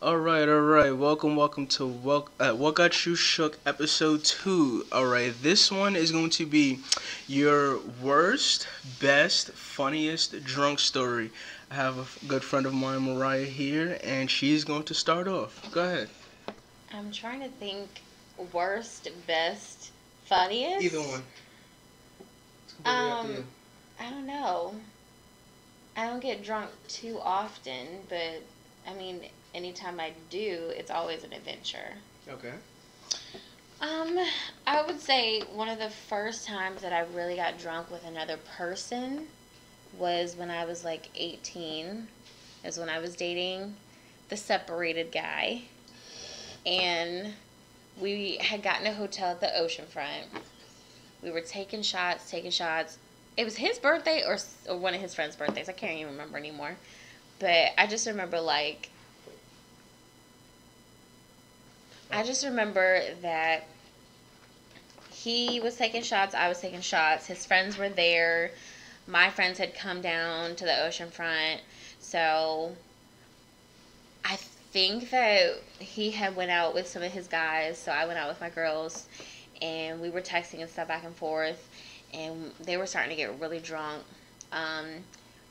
All right. Welcome to What Got You Shook episode 2. All right, this one is going to be your worst, best, funniest drunk story. I have a good friend of mine, Mariah, here, and she's going to start off. Go ahead. I'm trying to think worst, best, funniest. Either one. It's completely up to Um, you. I don't know. I don't get drunk too often, but I mean, anytime I do, it's always an adventure. Okay. Um, I would say one of the first times that I really got drunk with another person was when I was like 18. Is when I was dating the separated guy. And we had gotten a hotel at the oceanfront. We were taking shots. It was his birthday or one of his friends' birthdays. I can't even remember anymore. But I just remember that he was taking shots, I was taking shots. His friends were there. My friends had come down to the oceanfront. So I think that he had went out with some of his guys, so I went out with my girls, and we were texting and stuff back and forth, and they were starting to get really drunk. Um,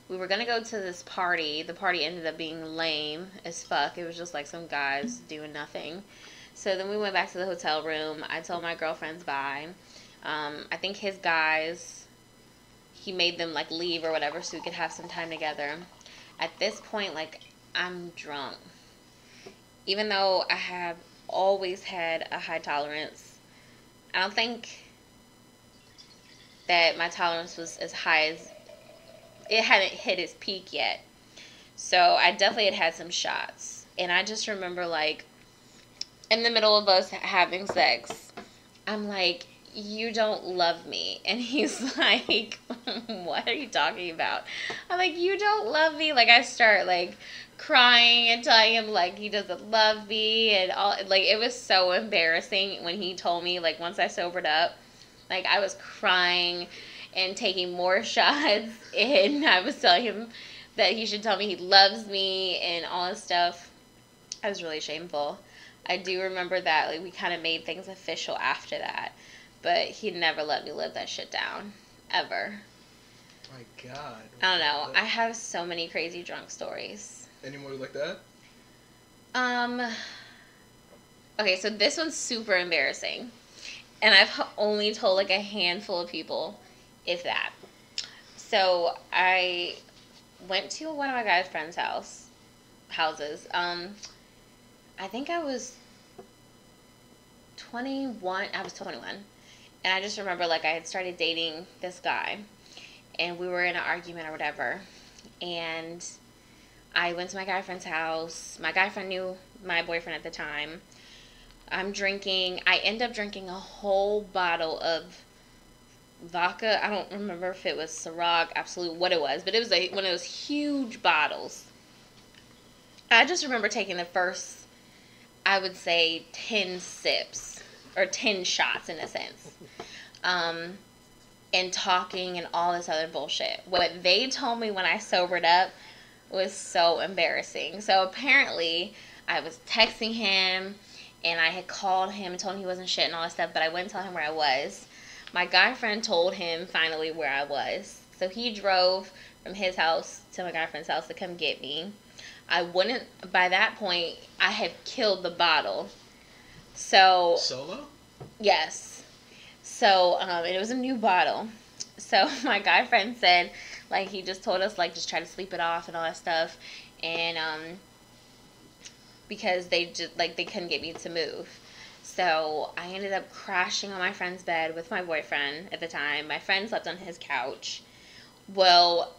we were gonna go to this party. The party ended up being lame as fuck. It was just like some guys doing nothing. So then we went back to the hotel room. I told my girlfriends bye. I think his guys, he made them like leave or whatever so we could have some time together. At this point, like, I'm drunk. Even though I have always had a high tolerance, I don't think that my tolerance was as high as it hadn't hit its peak yet. So I definitely had some shots. And I just remember, like, in the middle of us having sex, I'm like, you don't love me. And he's like, what are you talking about? I'm like, you don't love me. Like, I start, like, crying and telling him, like, he doesn't love me. And all, like, it was so embarrassing when he told me, like, once I sobered up, like, I was crying and taking more shots. And I was telling him that he should tell me he loves me and all this stuff. I was really shameful. I do remember that, like, we kind of made things official after that. But he never let me live that shit down. Ever. My God. I don't know. I have so many crazy drunk stories. Any more like that? Um, okay, so this one's super embarrassing. And I've only told like a handful of people, if that. So I went to one of my guys' friends' houses. I think I was 21. I was 21. And I just remember, like, I had started dating this guy, and we were in an argument or whatever. And I went to my guy friend's house. My guy friend knew my boyfriend at the time. I'm drinking. I end up drinking a whole bottle of vodka. I don't remember if it was Ciroc, Absolute, what it was, but it was one of those huge bottles. I just remember taking the first, I would say, 10 sips, or 10 shots in a sense. Um, and talking and all this other bullshit. What they told me when I sobered up was so embarrassing. So apparently, I was texting him, and I had called him and told him he wasn't shit and all that stuff, but I wouldn't tell him where I was. My guy friend told him finally where I was. So he drove from his house to my guy friend's house to come get me. I wouldn't, by that point, I had killed the bottle. So, Solo? yes. So, and it was a new bottle. So my guy friend said, like, he just told us, like, just try to sleep it off and all that stuff. And, because they just, like, they couldn't get me to move. So I ended up crashing on my friend's bed with my boyfriend at the time. My friend slept on his couch. Well,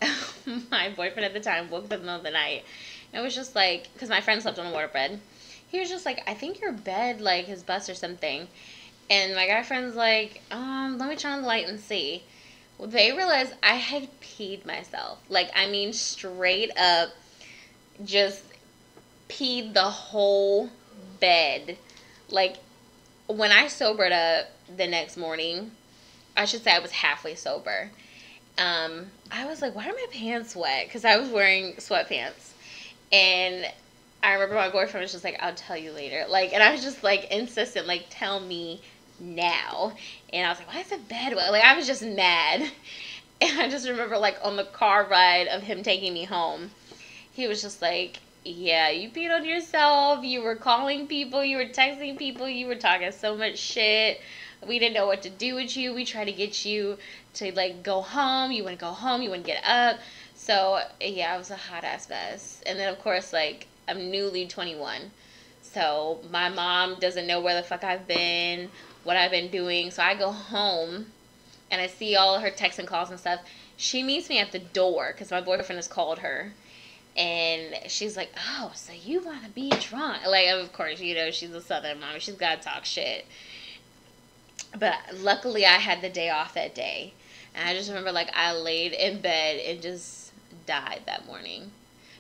my boyfriend at the time woke up in the middle of the night. And it was just like, because my friend slept on a waterbed. He was just like, I think your bed, like, is bust or something. And my guy friend's like, let me turn on the light and see. Well, they realized I had peed myself. Like, I mean, straight up, just peed the whole bed. Like, when I sobered up the next morning, I should say I was halfway sober. I was like, why are my pants wet? Because I was wearing sweatpants. And I remember my boyfriend was just like, I'll tell you later. Like, and I was just like insistent, like, tell me now. And I was like, why is it bad? Like, I was just mad. And I just remember, like, on the car ride of him taking me home, he was just like, yeah, you peed on yourself. You were calling people. You were texting people. You were talking so much shit. We didn't know what to do with you. We tried to get you to, like, go home. You wouldn't go home. You wouldn't get up. So, yeah, I was a hot ass mess. And then, of course, like, I'm newly 21. So, my mom doesn't know where the fuck I've been, what I've been doing. So, I go home and I see all her texts and calls and stuff. She meets me at the door because my boyfriend has called her. And she's like, oh, so you want to be drunk. Like, of course, you know, she's a Southern mom. She's got to talk shit. But luckily, I had the day off that day. And I just remember, like, I laid in bed and just died that morning.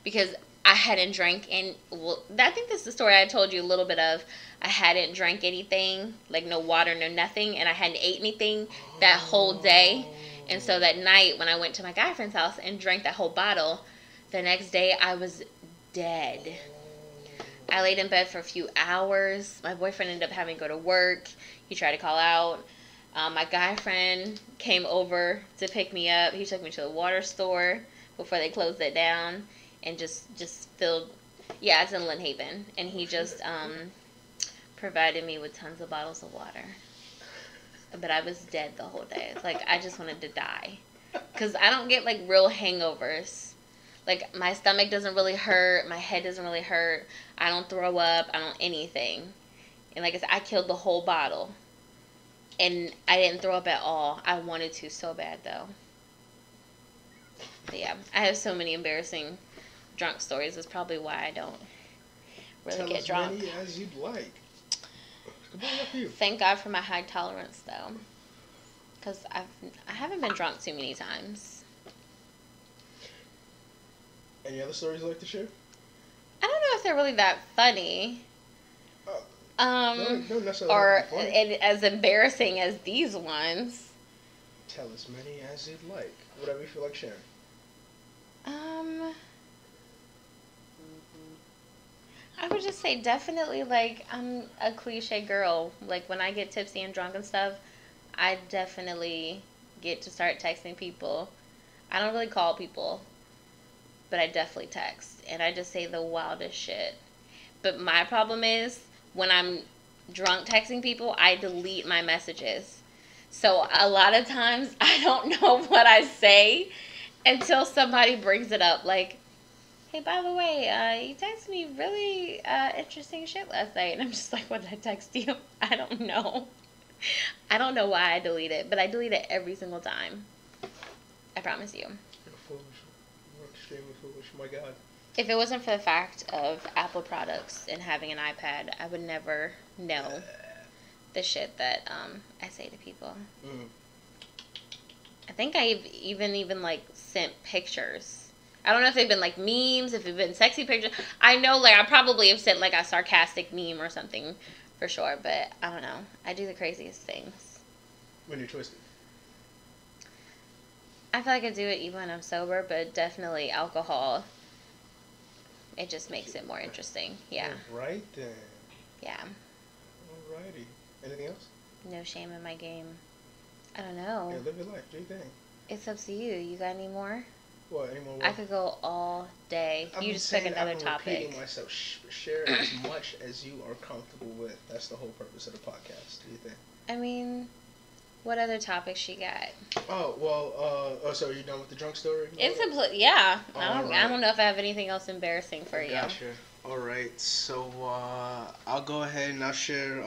Because I hadn't drank, and, well, I think this is the story I told you a little bit of. I hadn't drank anything, like no water, no nothing. And I hadn't ate anything that whole day. And so that night, when I went to my guy friend's house and drank that whole bottle, the next day, I was dead. I laid in bed for a few hours. My boyfriend ended up having to go to work. He tried to call out. My guy friend came over to pick me up. He took me to the water store before they closed it down. And just filled... Yeah, it's in Lynn Haven. And he just provided me with tons of bottles of water. But I was dead the whole day. Like, I just wanted to die. Because I don't get, like, real hangovers. Like, my stomach doesn't really hurt. My head doesn't really hurt. I don't throw up. I don't anything. And like I said, I killed the whole bottle. And I didn't throw up at all. I wanted to so bad, though. But yeah, I have so many embarrassing drunk stories. That's probably why I don't really get drunk. Tell as many as you'd like. Thank God for my high tolerance, though. Because I haven't been drunk too many times. Any other stories you'd like to share? I don't know if they're really that funny. No necessarily or funny. as embarrassing as these ones. Tell as many as you'd like. Whatever you feel like sharing. I would just say definitely, like, I'm a cliche girl. Like, when I get tipsy and drunk and stuff, I definitely get to start texting people. I don't really call people, but I definitely text. And I just say the wildest shit. But my problem is, when I'm drunk texting people, I delete my messages. So a lot of times, I don't know what I say until somebody brings it up. Like, hey, by the way, you texted me really interesting shit last night. And I'm just like, what did I text you? I don't know. I don't know why I delete it, but I delete it every single time. I promise you. You're foolish. You're extremely foolish. My God. If it wasn't for the fact of Apple products and having an iPad, I would never know the shit that I say to people. Mm. I think I've even like sent pictures. I don't know if they've been like memes, if they've been sexy pictures. I know, like, I probably have sent like a sarcastic meme or something for sure, but I don't know. I do the craziest things. When you're twisted. I feel like I do it even when I'm sober, but definitely alcohol. It just makes it more interesting. Yeah. Right then. Yeah. Alrighty. Anything else? No shame in my game. I don't know. Yeah, live your life. Do your thing. It's up to you. You got any more? What? Any more? I could go all day. You just pick another topic. Repeating myself. Share as much as you are comfortable with. That's the whole purpose of the podcast. Do you think? I mean, what other topics she got? Oh well. So are you done with the drunk story? It's yeah. I Right. don't know if I have anything else embarrassing for you. Gotcha. All right. So I'll go ahead and I'll share.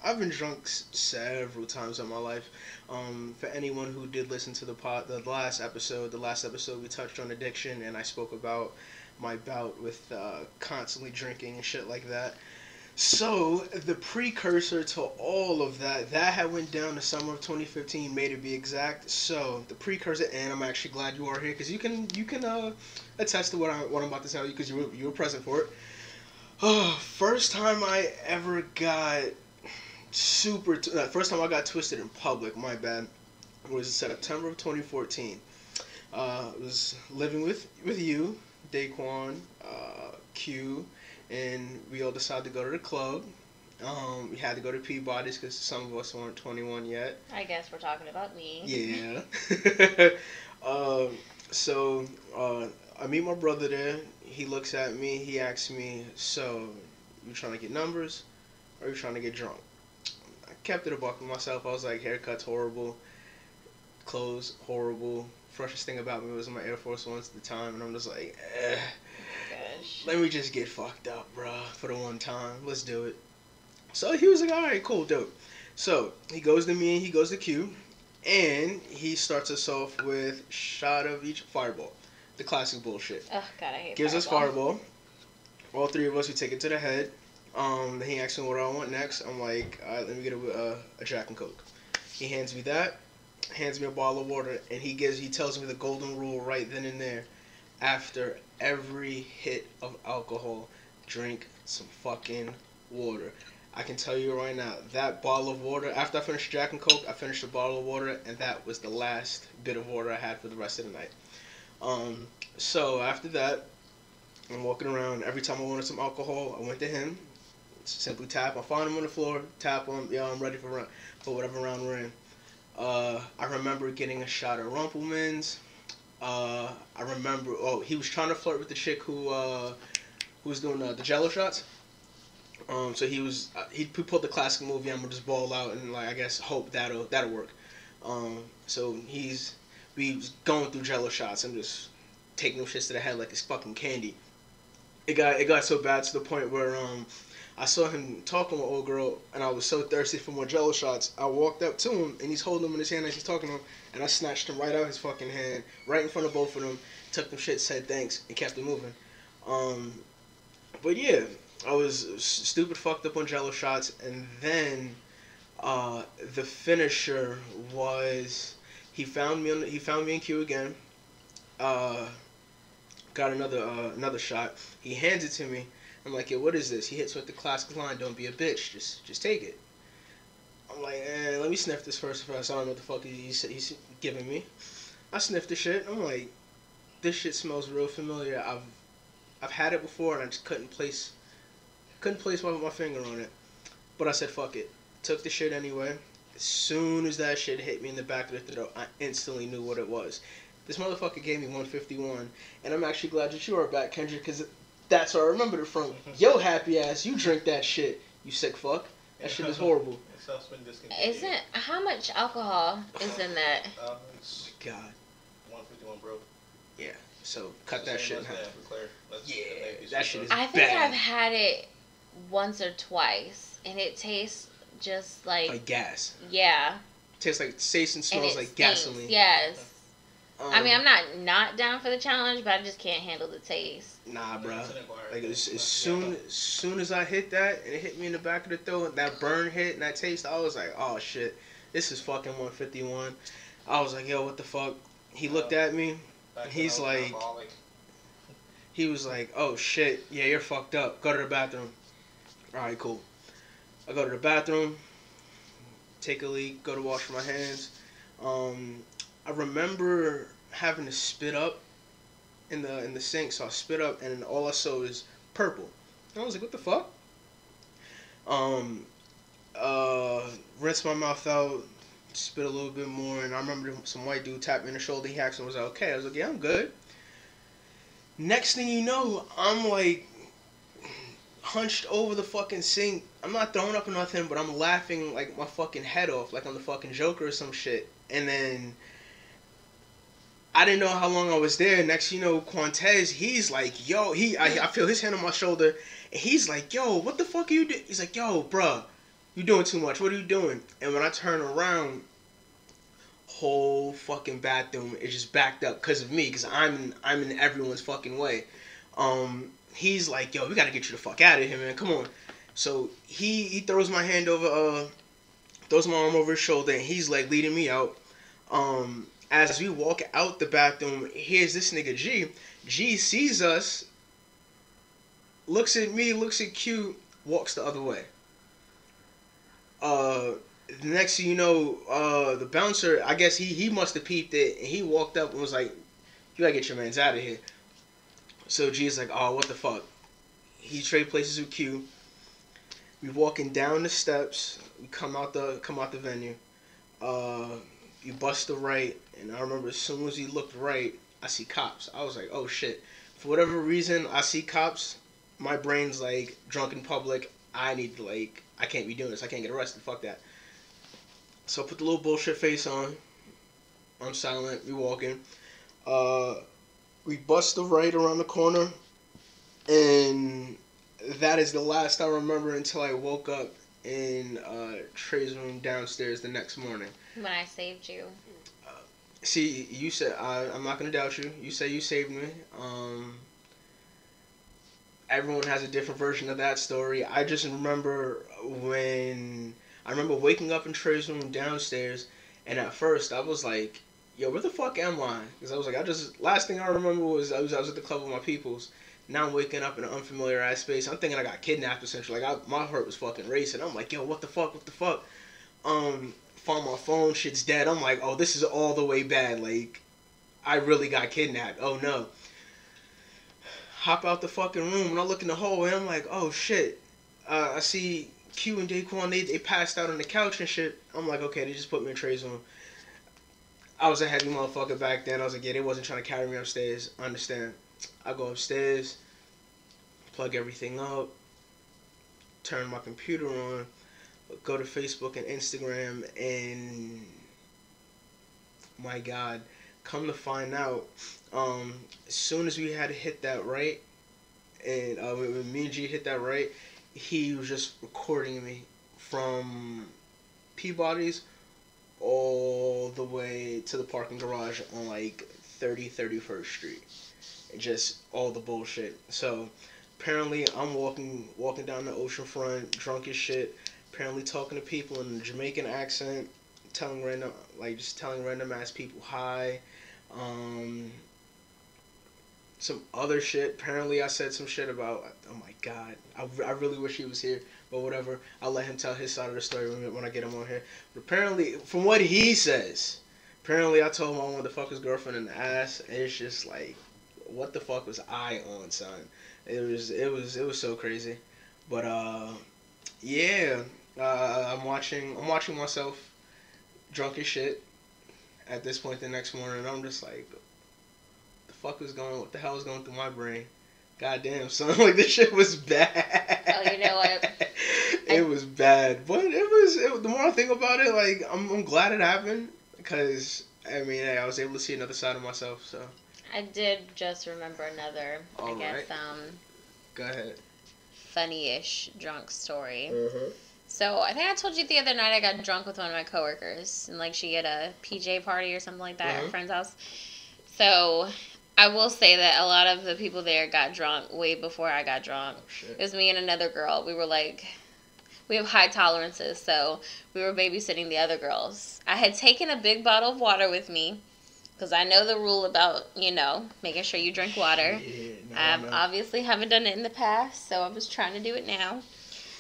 I've been drunk several times in my life. For anyone who did listen to the last episode we touched on addiction, and I spoke about my bout with constantly drinking and shit like that. So the precursor to all of that had went down the summer of 2015, May to be exact. So the precursor, and I'm actually glad you are here because you can attest to what I'm about to tell you because you were present for it. First time I ever got first time I got twisted in public, my bad, was September of 2014. I was living with you, Daquan, Q, and we all decided to go to the club. We had to go to Peabody's because some of us weren't 21 yet. I guess we're talking about me. Yeah. So I meet my brother there. He looks at me. He asks me, "So, you trying to get numbers, or you trying to get drunk?" I kept it a buck with myself. I was like, haircut's horrible, clothes horrible. Freshest thing about me was my Air Force Ones at the time, and I'm just like, Gosh. let me just get fucked up, bruh, for the one time. Let's do it. So he was like, all right, cool, dope. So he goes to me, he goes to Q, and he starts us off with shot of each Fireball. The classic bullshit. Oh, God, I hate Gives us Fireball. Fireball. All three of us, we take it to the head. Then he asks me what I want next. I'm like, all right, let me get a Jack and Coke. He hands me that, hands me a bottle of water, and he tells me the golden rule right then and there. After every hit of alcohol, drink some fucking water. I can tell you right now, that bottle of water, after I finished Jack and Coke, I finished a bottle of water, and that was the last bit of water I had for the rest of the night. So after that, I'm walking around. Every time I wanted some alcohol, I went to him. Simply tap. I find him on the floor, tap him. Yeah, I'm ready for whatever round we're in. I remember getting a shot of Rumpelmans. I remember, he was trying to flirt with the chick who was doing the Jello shots. So he pulled the classic movie, I'm gonna just ball out and like I guess hope that'll work. So we was going through Jello shots and just taking them shits to the head like it's fucking candy. It got so bad to the point where I saw him talking with old girl and I was so thirsty for more Jello shots. I walked up to him and he's holding them in his hand as he's talking to him, and I snatched them right out his fucking hand, right in front of both of them, took them shit, said thanks, and kept it moving. But yeah, I was stupid fucked up on Jello shots, and then the finisher was he found me in Q again. Got another shot. He hands it to me. I'm like, yo, what is this? He hits with the classic line, "Don't be a bitch, just take it." I'm like, let me sniff this first. I don't know what the fuck he's giving me. I sniffed the shit. I'm like, this shit smells real familiar. I've had it before and I just couldn't place my finger on it. But I said, fuck it. Took the shit anyway. As soon as that shit hit me in the back of the throat, I instantly knew what it was. This motherfucker gave me 151, and I'm actually glad that you are back, Kendrek, because that's where I remembered it from. Yo, happy ass, you drink that shit, you sick fuck. That shit is horrible. Isn't how much alcohol is in that? Oh my god. 151, bro. Yeah. So cut that shit in half. Yeah, that shit is I think bad. I've had it once or twice, and it tastes just like gas. Yeah. Tastes like and smells like gasoline. Yes. I mean, I'm not down for the challenge, but I just can't handle the taste. Nah, bro. Like as soon as I hit that and it hit me in the back of the throat, that burn hit and that taste, I was like, oh shit, this is fucking 151. I was like, yo, what the fuck? He looked at me. And he's like, he was like, oh shit, yeah, you're fucked up. Go to the bathroom. All right, cool. I go to the bathroom, take a leak, go to wash my hands. I remember having to spit up in the sink, so I spit up, and all I saw was purple. And I was like, what the fuck? Rinse my mouth out, spit a little bit more, and I remember some white dude tapped me in the shoulder. He asked me, was I okay? I was like, yeah, I'm good. Next thing you know, I'm like hunched over the fucking sink. I'm not throwing up or nothing, but I'm laughing like my fucking head off, like I'm the fucking Joker or some shit. And then I didn't know how long I was there. Next, you know, Quantez, he's like, yo, I feel his hand on my shoulder, and he's like, yo, what the fuck are you doing? He's like, yo, bruh, you doing too much. What are you doing? And when I turn around, whole fucking bathroom is just backed up because of me, because I'm in everyone's fucking way. He's like, yo, we gotta get you the fuck out of here, man. Come on. So he throws my hand over, throws my arm over his shoulder, and he's like leading me out. As we walk out the bathroom, here's this nigga G. G sees us, looks at me, looks at Q, walks the other way. Next thing you know, the bouncer, I guess he must have peeped it, and he walked up and was like, you gotta get your mans out of here. So G's like, oh, what the fuck? He trade places with Q. We walking down the steps. We come out the venue. You bust the right, and I remember as soon as he looked right, I see cops. I was like, oh shit. For whatever reason, I see cops. My brain's like, drunk in public. I need to I can't be doing this. I can't get arrested. Fuck that. So I put the little bullshit face on. I'm silent. We walking. We bust the right around the corner, and that is the last I remember until I woke up in Trey's room downstairs the next morning. When I saved you. See, you said I'm not gonna doubt you. You say you saved me. Everyone has a different version of that story. I just remember waking up in Trey's room downstairs, and at first I was like, "Yo, where the fuck am I?" Because I was like, last thing I remember was I was at the club with my peoples. Now I'm waking up in an unfamiliar ass space. I'm thinking I got kidnapped essentially. My heart was fucking racing. I'm like, "Yo, what the fuck? What the fuck?" Found my phone. Shit's dead. I'm like, "Oh, this is all the way bad. Like, I really got kidnapped. Oh no." Hop out the fucking room and I look in the hallway. I'm like, "Oh shit." I see Q and Daquan. They passed out on the couch and shit. I'm like, okay, they just put me in Trey's room. I was a heavy motherfucker back then. I was like, yeah, they wasn't trying to carry me upstairs. I understand. I go upstairs, plug everything up, turn my computer on, go to Facebook and Instagram, and my God, come to find out, as soon as we had hit that right, and when me and G hit that right, he was just recording me from Peabody's all the way to the parking garage on 31st Street. Just all the bullshit. So apparently I'm walking down the ocean front, drunk as shit, apparently talking to people in a Jamaican accent, telling random ass people hi. Some other shit. Apparently I said some shit about, oh my God, I really wish he was here, but whatever. I'll let him tell his side of the story when I get him on here. But apparently, from what he says, apparently I told him I wanted to fuck his girlfriend in the ass, and it's just like, what the fuck was I on, son? It was so crazy. But yeah, I'm watching myself drunk as shit at this point the next morning, and I'm just like, what the hell is going through my brain? Goddamn, son, like this shit was bad. Oh, you know what? It was bad, but the more I think about it, like I'm glad it happened because I mean, I was able to see another side of myself. So I did just remember another, All right. Go ahead. Funny-ish drunk story. Mm-hmm. So I think I told you the other night I got drunk with one of my coworkers, and she had a PJ party or something like that at a friend's house. So I will say that a lot of the people there got drunk way before I got drunk. Oh, shit. It was me and another girl. We were we have high tolerances, so we were babysitting the other girls. I had taken a big bottle of water with me because I know the rule about, making sure you drink water. Yeah, obviously haven't done it in the past, so I was trying to do it now.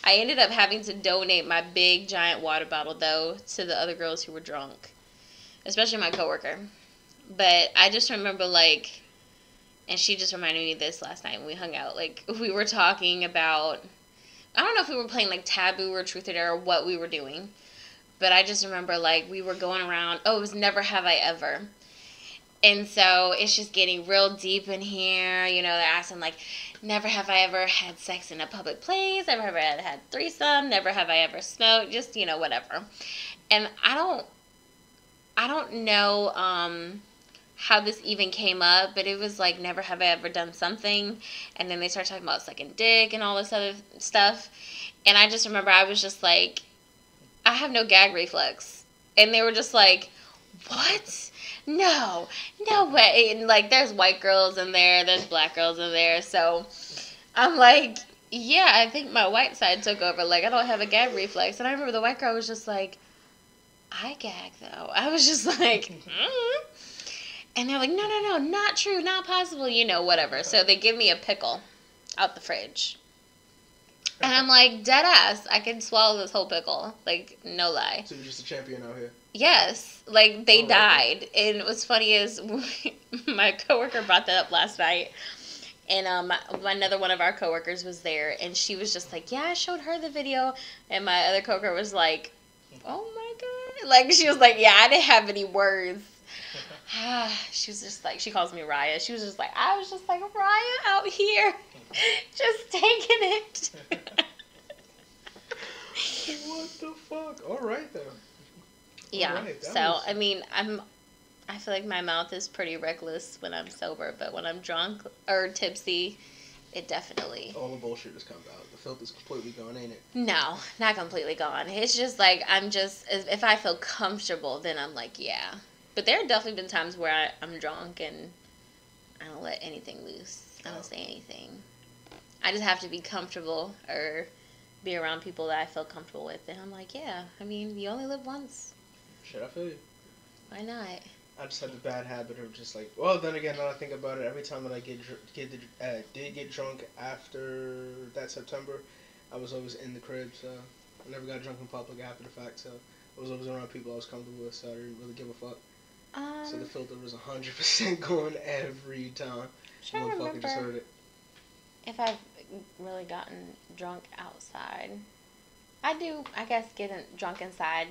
I ended up having to donate my big, giant water bottle, though, to the other girls who were drunk, especially my coworker. But I just remember, and she just reminded me of this last night when we hung out. We were talking about, I don't know if we were playing, Taboo or Truth or Dare or what we were doing. But I just remember, we were going around, it was Never Have I Ever. And so it's just getting real deep in here. They're asking, never have I ever had sex in a public place. Never have I had threesome. Never have I ever smoked. Just, whatever. And I don't know how this even came up, but it was never have I ever done something. And then they started talking about sucking dick and all this other stuff. And I just remember I was just I have no gag reflex. And they were just what? No way. And there's white girls in there's black girls in there. So I'm yeah, I think my white side took over. I don't have a gag reflex. And I remember the white girl was just I gag though. I was just And they're no, not true, not possible, whatever. So they give me a pickle out the fridge. And I'm dead ass, I can swallow this whole pickle. No lie. So you're just a champion out here? Yes. They died. And what's funny is my coworker brought that up last night. And another one of our coworkers was there, and she was just like, "Yeah, I showed her the video," and my other coworker was like, "Oh my god!" Like she was like, "Yeah, I didn't have any words." She was just like, she calls me Raya. She was just like, I was just like, Raya out here, just taking it. What the fuck? All right then. Yeah. Right, So I mean, I feel like my mouth is pretty reckless when I'm sober, but when I'm drunk or tipsy, it definitely. All the bullshit has come out. The filter's completely gone, ain't it? No, not completely gone. It's just like I'm just if I feel comfortable, then I'm like, yeah. But there have definitely been times where I'm drunk and I don't let anything loose. I don't say anything. I just have to be comfortable or be around people that I feel comfortable with. And I'm like, yeah, I mean, you only live once. Shit, I feel you. Why not? I just had the bad habit of just like, well, then again, now I think about it, every time that I did get drunk after that September, I was always in the crib, so I never got drunk in public after the fact, so I was always around people I was comfortable with, so I didn't really give a fuck. So the filter was 100% going every time. Motherfucker just heard it. If I've really gotten drunk outside, I do, I guess, get drunk inside,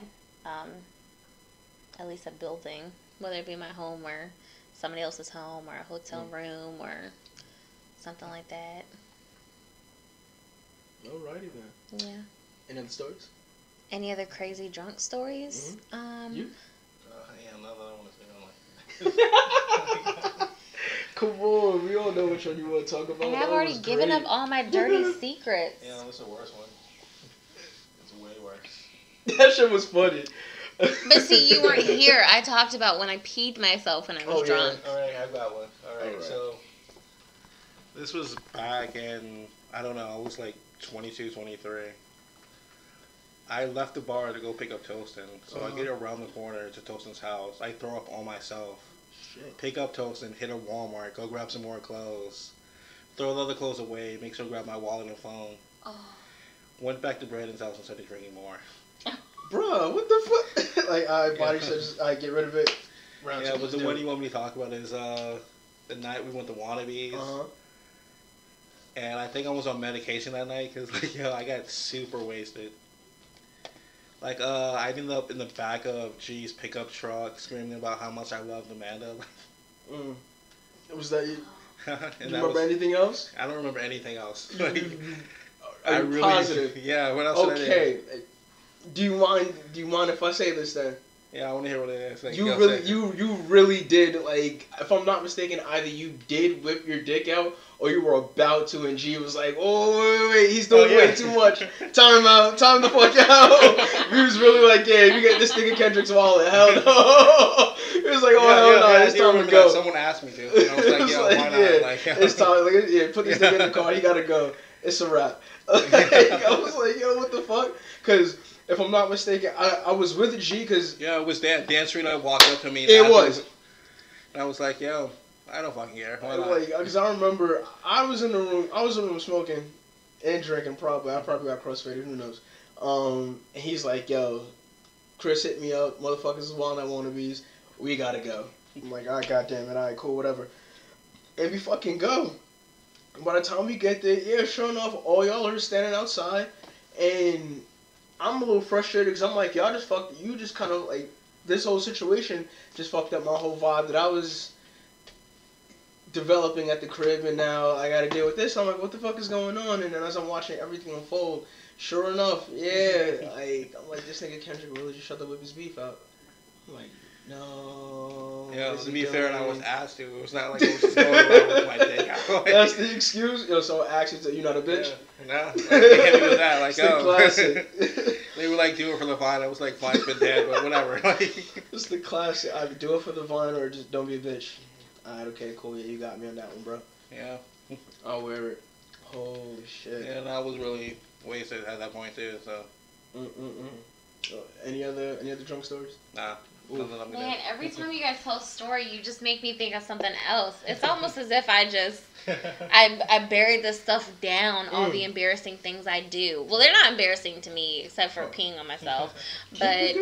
at least a building, whether it be my home or somebody else's home or a hotel room or something like that. Alrighty then. Yeah. Any other stories? Any other crazy drunk stories? You? Yeah, another one is Come on, we all know which one you want to talk about. And I've already given up all my dirty secrets. Yeah, that's the worst one. It's way worse. That shit was funny. But see, you weren't here. I talked about when I peed myself when I was drunk. Yeah. Alright, I've got one. Alright, so this was back in, I don't know, I was like 22, 23. I left the bar to go pick up Toastin. So I get around the corner to Toastin's house. I throw up on myself. Shit. Pick up Toastin, hit a Walmart, go grab some more clothes. Throw the other clothes away, make sure to grab my wallet and phone. Oh. Went back to Brandon's house and started drinking more. Bro, what the fuck? Like, body says, I get rid of it. Yeah, but the one you want me to talk about is the night we went to Wannabes. And I think I was on medication that night because, like, yo, I got super wasted. Like, I ended up in the back of G's pickup truck screaming about how much I loved Amanda. Was that you? Do you remember was, anything else? I don't remember anything else. Are you really, positive? Yeah, what else did I do? Okay. Do you mind if I say this then? Yeah, I want to hear what it is. Like, You really did, like, if I'm not mistaken, either you did whip your dick out or you were about to, and G was like, oh, wait, he's doing way too much. Time out, time the fuck out. He was really like, yeah, you get this nigga Kendrick's wallet, hell no. He was like, oh, hell no, it's time to go. Someone asked me to, and I was like, yo, why not? Yeah, like, it's time, like, yeah, put this nigga in the car, he gotta go. It's a wrap. I was like, yo, what the fuck? Because if I'm not mistaken, I was with G because... Yeah, it was Dan. Dan Streeter walked up to me. It was. And I was like, yo, I don't fucking care. Why not? Like, because I remember, I was in the room smoking and drinking probably. I probably got crossfaded, who knows. And he's like, yo, Chris hit me up. Motherfuckers is wild at Wannabes. We gotta go. I'm like, all right, goddamn it. All right, cool, whatever. And we fucking go. By the time we get there, yeah, sure enough, all y'all are standing outside. And I'm a little frustrated because I'm like, y'all just fucked, you just kind of like, this whole situation just fucked up my whole vibe that I was developing at the crib, and now I gotta deal with this. I'm like, what the fuck is going on? And then as I'm watching everything unfold, sure enough, yeah, I'm like, this nigga Kendrek really just shut the whip his beef out. I'm like, no. Yeah, to be fair, and I was asked to. It was not like I was just going around with my dick out. That's the excuse? Yo, so actions that you're not a bitch? Yeah, nah, they hit me with that. Like, it's the classic. They were like, do it for the vine. I was like, fine's been dead, but whatever. It's the classic. Either do it for the vine or just don't be a bitch. Alright, okay, cool. Yeah, you got me on that one, bro. Yeah. I'll wear it. Holy shit. Yeah, and I was really wasted at that point, too, so. Any other drunk stories? Nah. Man, every time you guys tell a story, you just make me think of something else. It's almost as if I just, I buried this stuff down, all the embarrassing things I do. Well, they're not embarrassing to me, except for peeing on myself. But,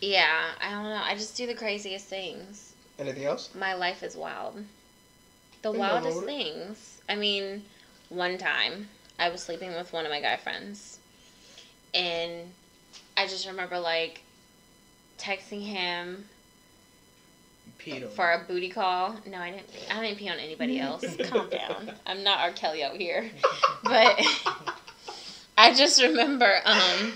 yeah, I don't know. I just do the craziest things. Anything else? My life is wild. The wildest things. one time I was sleeping with one of my guy friends, and I just remember, like, texting him for a booty call. No, I didn't pee on anybody else. Calm down. I'm not R. Kelly out here. But I just remember, I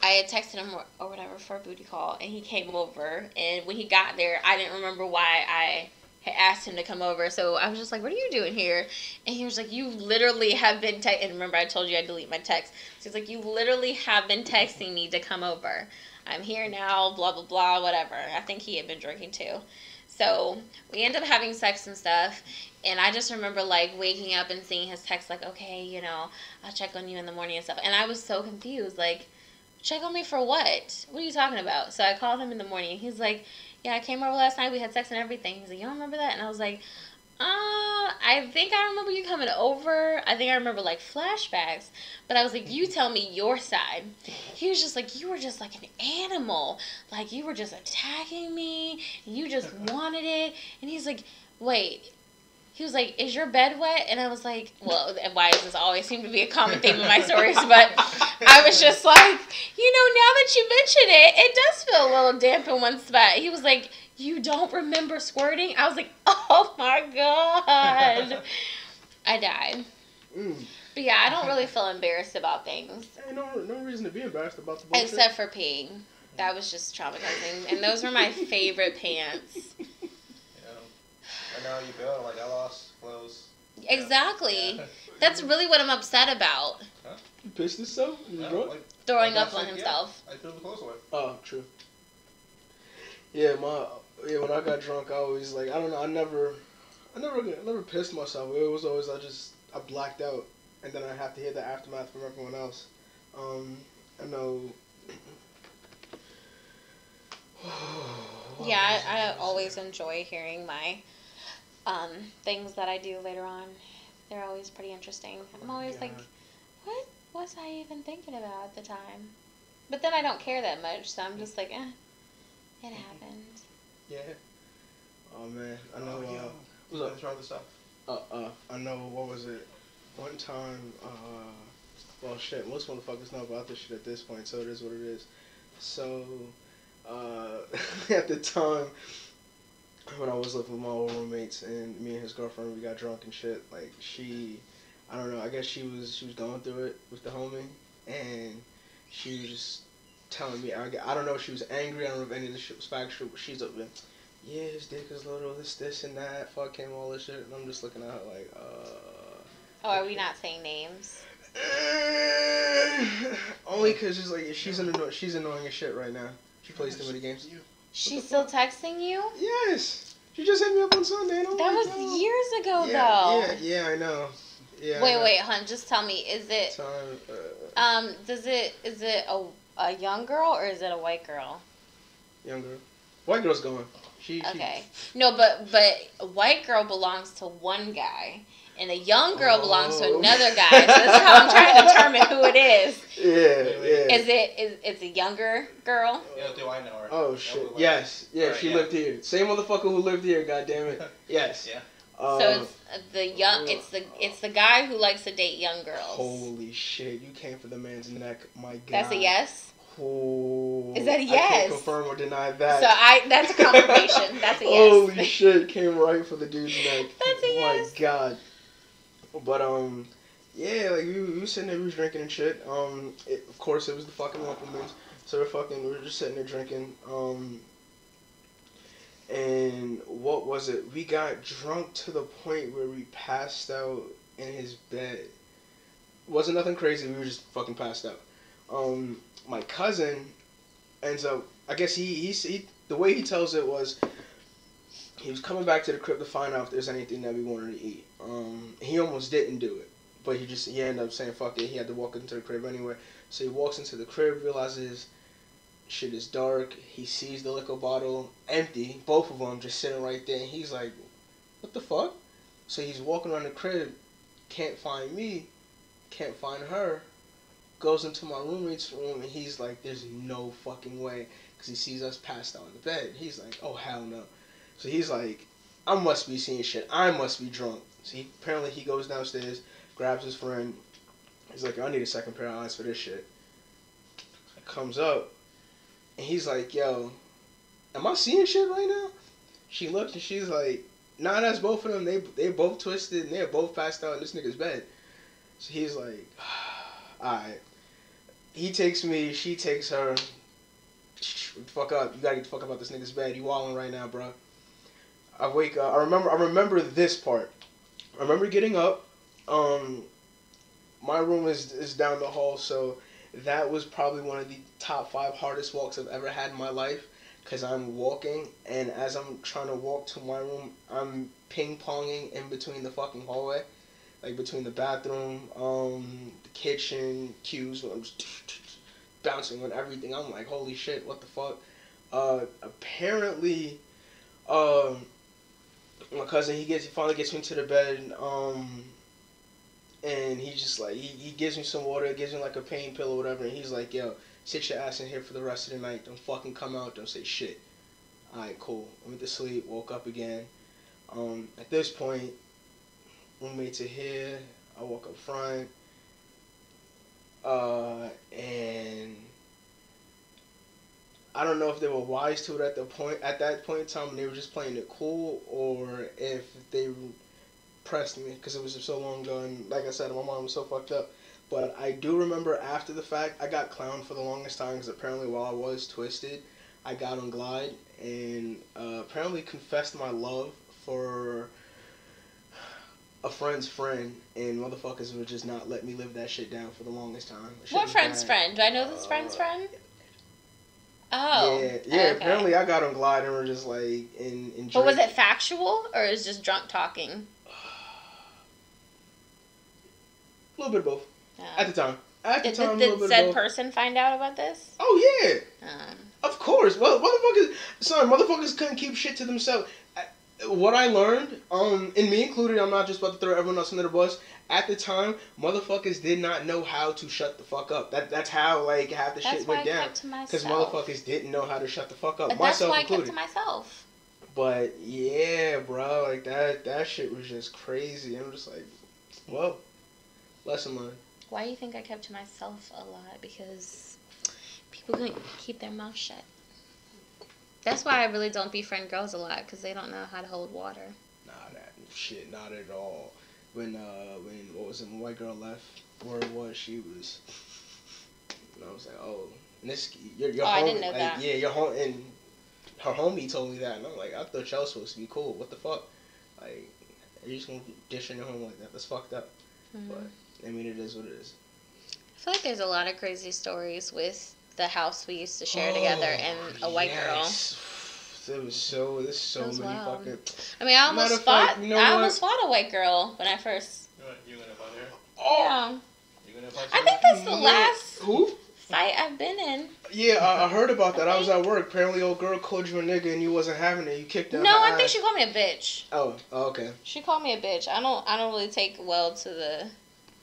had texted him or whatever for a booty call, and he came over, and when he got there, I didn't remember why I had asked him to come over, so I was just like, what are you doing here? And he was like, you literally have been and remember I told you I delete my text. So he's like, you literally have been texting me to come over. I'm here now, blah, blah, blah, whatever. I think he had been drinking too. So we ended up having sex and stuff, and I just remember, like, waking up and seeing his text, like, okay, you know, I'll check on you in the morning and stuff. And I was so confused, like, check on me for what? What are you talking about? So I called him in the morning, and he's like, yeah, I came over last night, we had sex and everything. He's like, you don't remember that? And I was like, I think I remember you coming over. I think I remember, like, flashbacks. But I was like, you tell me your side. He was just like, you were just like an animal. Like, you were just attacking me. You just wanted it. And he's like, wait. He was like, is your bed wet? And I was like, well, why does this always seem to be a common theme in my stories? But I was just like, you know, now that you mention it, it does feel a little damp in one spot. He was like, you don't remember squirting? I was like, oh my God. I died. But yeah, I don't really feel embarrassed about things. Hey, no reason to be embarrassed about the bullshit. Except for peeing. That was just traumatizing. And those were my favorite pants. I know how you feel. Like, I lost clothes. Exactly. Yeah. That's really what I'm upset about. Huh? You pissed himself? Like, Throwing up on himself. I threw the clothes away. Oh, true. Yeah, when I got drunk, I always, like, I don't know, I never pissed myself. It was always, I blacked out, and then I have to hear the aftermath from everyone else. I know. Yeah, I always enjoy hearing my things that I do later on. They're always pretty interesting. I'm always like, what was I even thinking about at the time? But then I don't care that much, so I'm just like, it happened. Yeah. Oh man, I know. What's up? Try the stuff. I know. What was it? One time. Well, shit. Most motherfuckers know about this shit at this point, so it is what it is. So, at the time when I was living with my old roommates and me and his girlfriend, we got drunk and shit. Like, I don't know. I guess she was going through it with the homie, and she was just telling me. I don't know if she was angry. I don't know if any of this shit was factual. But she's up there. Yeah, his dick is little. This and that. Fuck him. All this shit. And I'm just looking at her like, Oh, are we not saying names? Only because it's like she's annoying as shit right now. She plays too many games. She's still texting you? Yes. She just hit me up on Sunday. And that was years ago, though. Yeah, I know. Yeah. Wait, hun. Just tell me, is it? Is it a young girl or is it a white girl? Young girl. White girl's going. Okay. No, but a white girl belongs to one guy. And a young girl belongs to another guy. So that's how I'm trying to determine who it is. Yeah. It's a younger girl? Yeah, do I know her? Oh, shit. Yes. Yeah, right, she lived here. Same motherfucker who lived here, goddammit. Yes. Yeah. So it's the guy who likes to date young girls. Holy shit. You came for the man's neck. My God. That's a yes? Oh, is that a yes? I can't confirm or deny that. So that's a confirmation. That's a yes. Holy shit. Came right for the dude's neck. That's a yes. My God. But, yeah, like, we were sitting there, we was drinking and shit. Of course, it was the fucking Rumplemans. So we were just sitting there drinking. And what was it? We got drunk to the point where we passed out in his bed. Wasn't nothing crazy, we were just fucking passed out. My cousin ends up, I guess he the way he tells it was, he was coming back to the crib to find out if there's anything that we wanted to eat. He almost didn't do it, but he ended up saying fuck it. He had to walk into the crib anyway. So he walks into the crib, realizes shit is dark. He sees the liquor bottle empty, both of them just sitting right there. And he's like, what the fuck? So he's walking around the crib, can't find me, can't find her. Goes into my roommate's room and he's like, there's no fucking way, because he sees us passed out in the bed. He's like, oh hell no. So he's like, I must be seeing shit. I must be drunk. So apparently he goes downstairs, grabs his friend. He's like, I need a second pair of eyes for this shit. Comes up, and he's like, yo, am I seeing shit right now? She looks and she's like, nah, that's both of them. They both twisted and they're both passed out in this nigga's bed. So he's like, alright. He takes me, she takes her. Fuck up. You gotta get the fuck up out this nigga's bed. You wildin' right now, bro. I wake up. I remember this part. I remember getting up. My room is down the hall, so that was probably one of the top 5 hardest walks I've ever had in my life. Because I'm walking, and as I'm trying to walk to my room, I'm ping-ponging in between the fucking hallway. Like, between the bathroom, the kitchen, cues, I'm just bouncing on everything. I'm like, holy shit, what the fuck? Apparently, my cousin, he finally gets me into the bed, and he just, like, he gives me some water, gives me, like, a pain pill or whatever, and he's like, yo, sit your ass in here for the rest of the night. Don't fucking come out. Don't say shit. Alright, cool. I went to sleep. Woke up again. At this point, roommates are here. I walk up front. And I don't know if they were wise to it at that point in time, and they were just playing it cool, or if they pressed me because it was so long ago. And like I said, my mom was so fucked up. But I do remember after the fact, I got clowned for the longest time because apparently while I was twisted, I got on Glide and apparently confessed my love for a friend's friend, and motherfuckers would just not let me live that shit down for the longest time. What friend's friend? Do I know this friend's friend? Oh. Yeah, okay. Apparently I got on Glide and we're just like in drink. But was it factual or is just drunk talking? A little bit of both. At the time. Did said person find out about this? Oh, yeah. Of course. Well, motherfuckers couldn't keep shit to themselves. What I learned, and me included, I'm not just about to throw everyone else under the bus. At the time, motherfuckers did not know how to shut the fuck up. That's how, like, half the shit went down. Because motherfuckers didn't know how to shut the fuck up. Myself included. That's why I kept to myself. But, yeah, bro, like, that shit was just crazy. I'm just like, well, lesson learned. Why do you think I kept to myself a lot? Because people couldn't keep their mouth shut. That's why I really don't befriend girls a lot, because they don't know how to hold water. Not at all. When what was it, when white girl left, word was she was, and I was like, oh, and this, your homie, I didn't know that. Yeah, your home, and her homie told me that, and I'm like, I thought y'all was supposed to be cool. What the fuck? Like, are you just gonna dish in your home like that? That's fucked up. Mm-hmm. But I mean, it is what it is. I feel like there's a lot of crazy stories with the house we used to share together and a white girl. There's so many wild. fucking. I mean, I almost fought a white girl when I first. You gonna fight her? Oh. Yeah. You gonna fight her? I think that's the last Who? fight I've been in. Yeah, I heard about that. I was at work. Apparently, old girl called you a nigga and you wasn't having it. You kicked her. No, I think she called me a bitch. Oh, okay. She called me a bitch. I don't really take well to the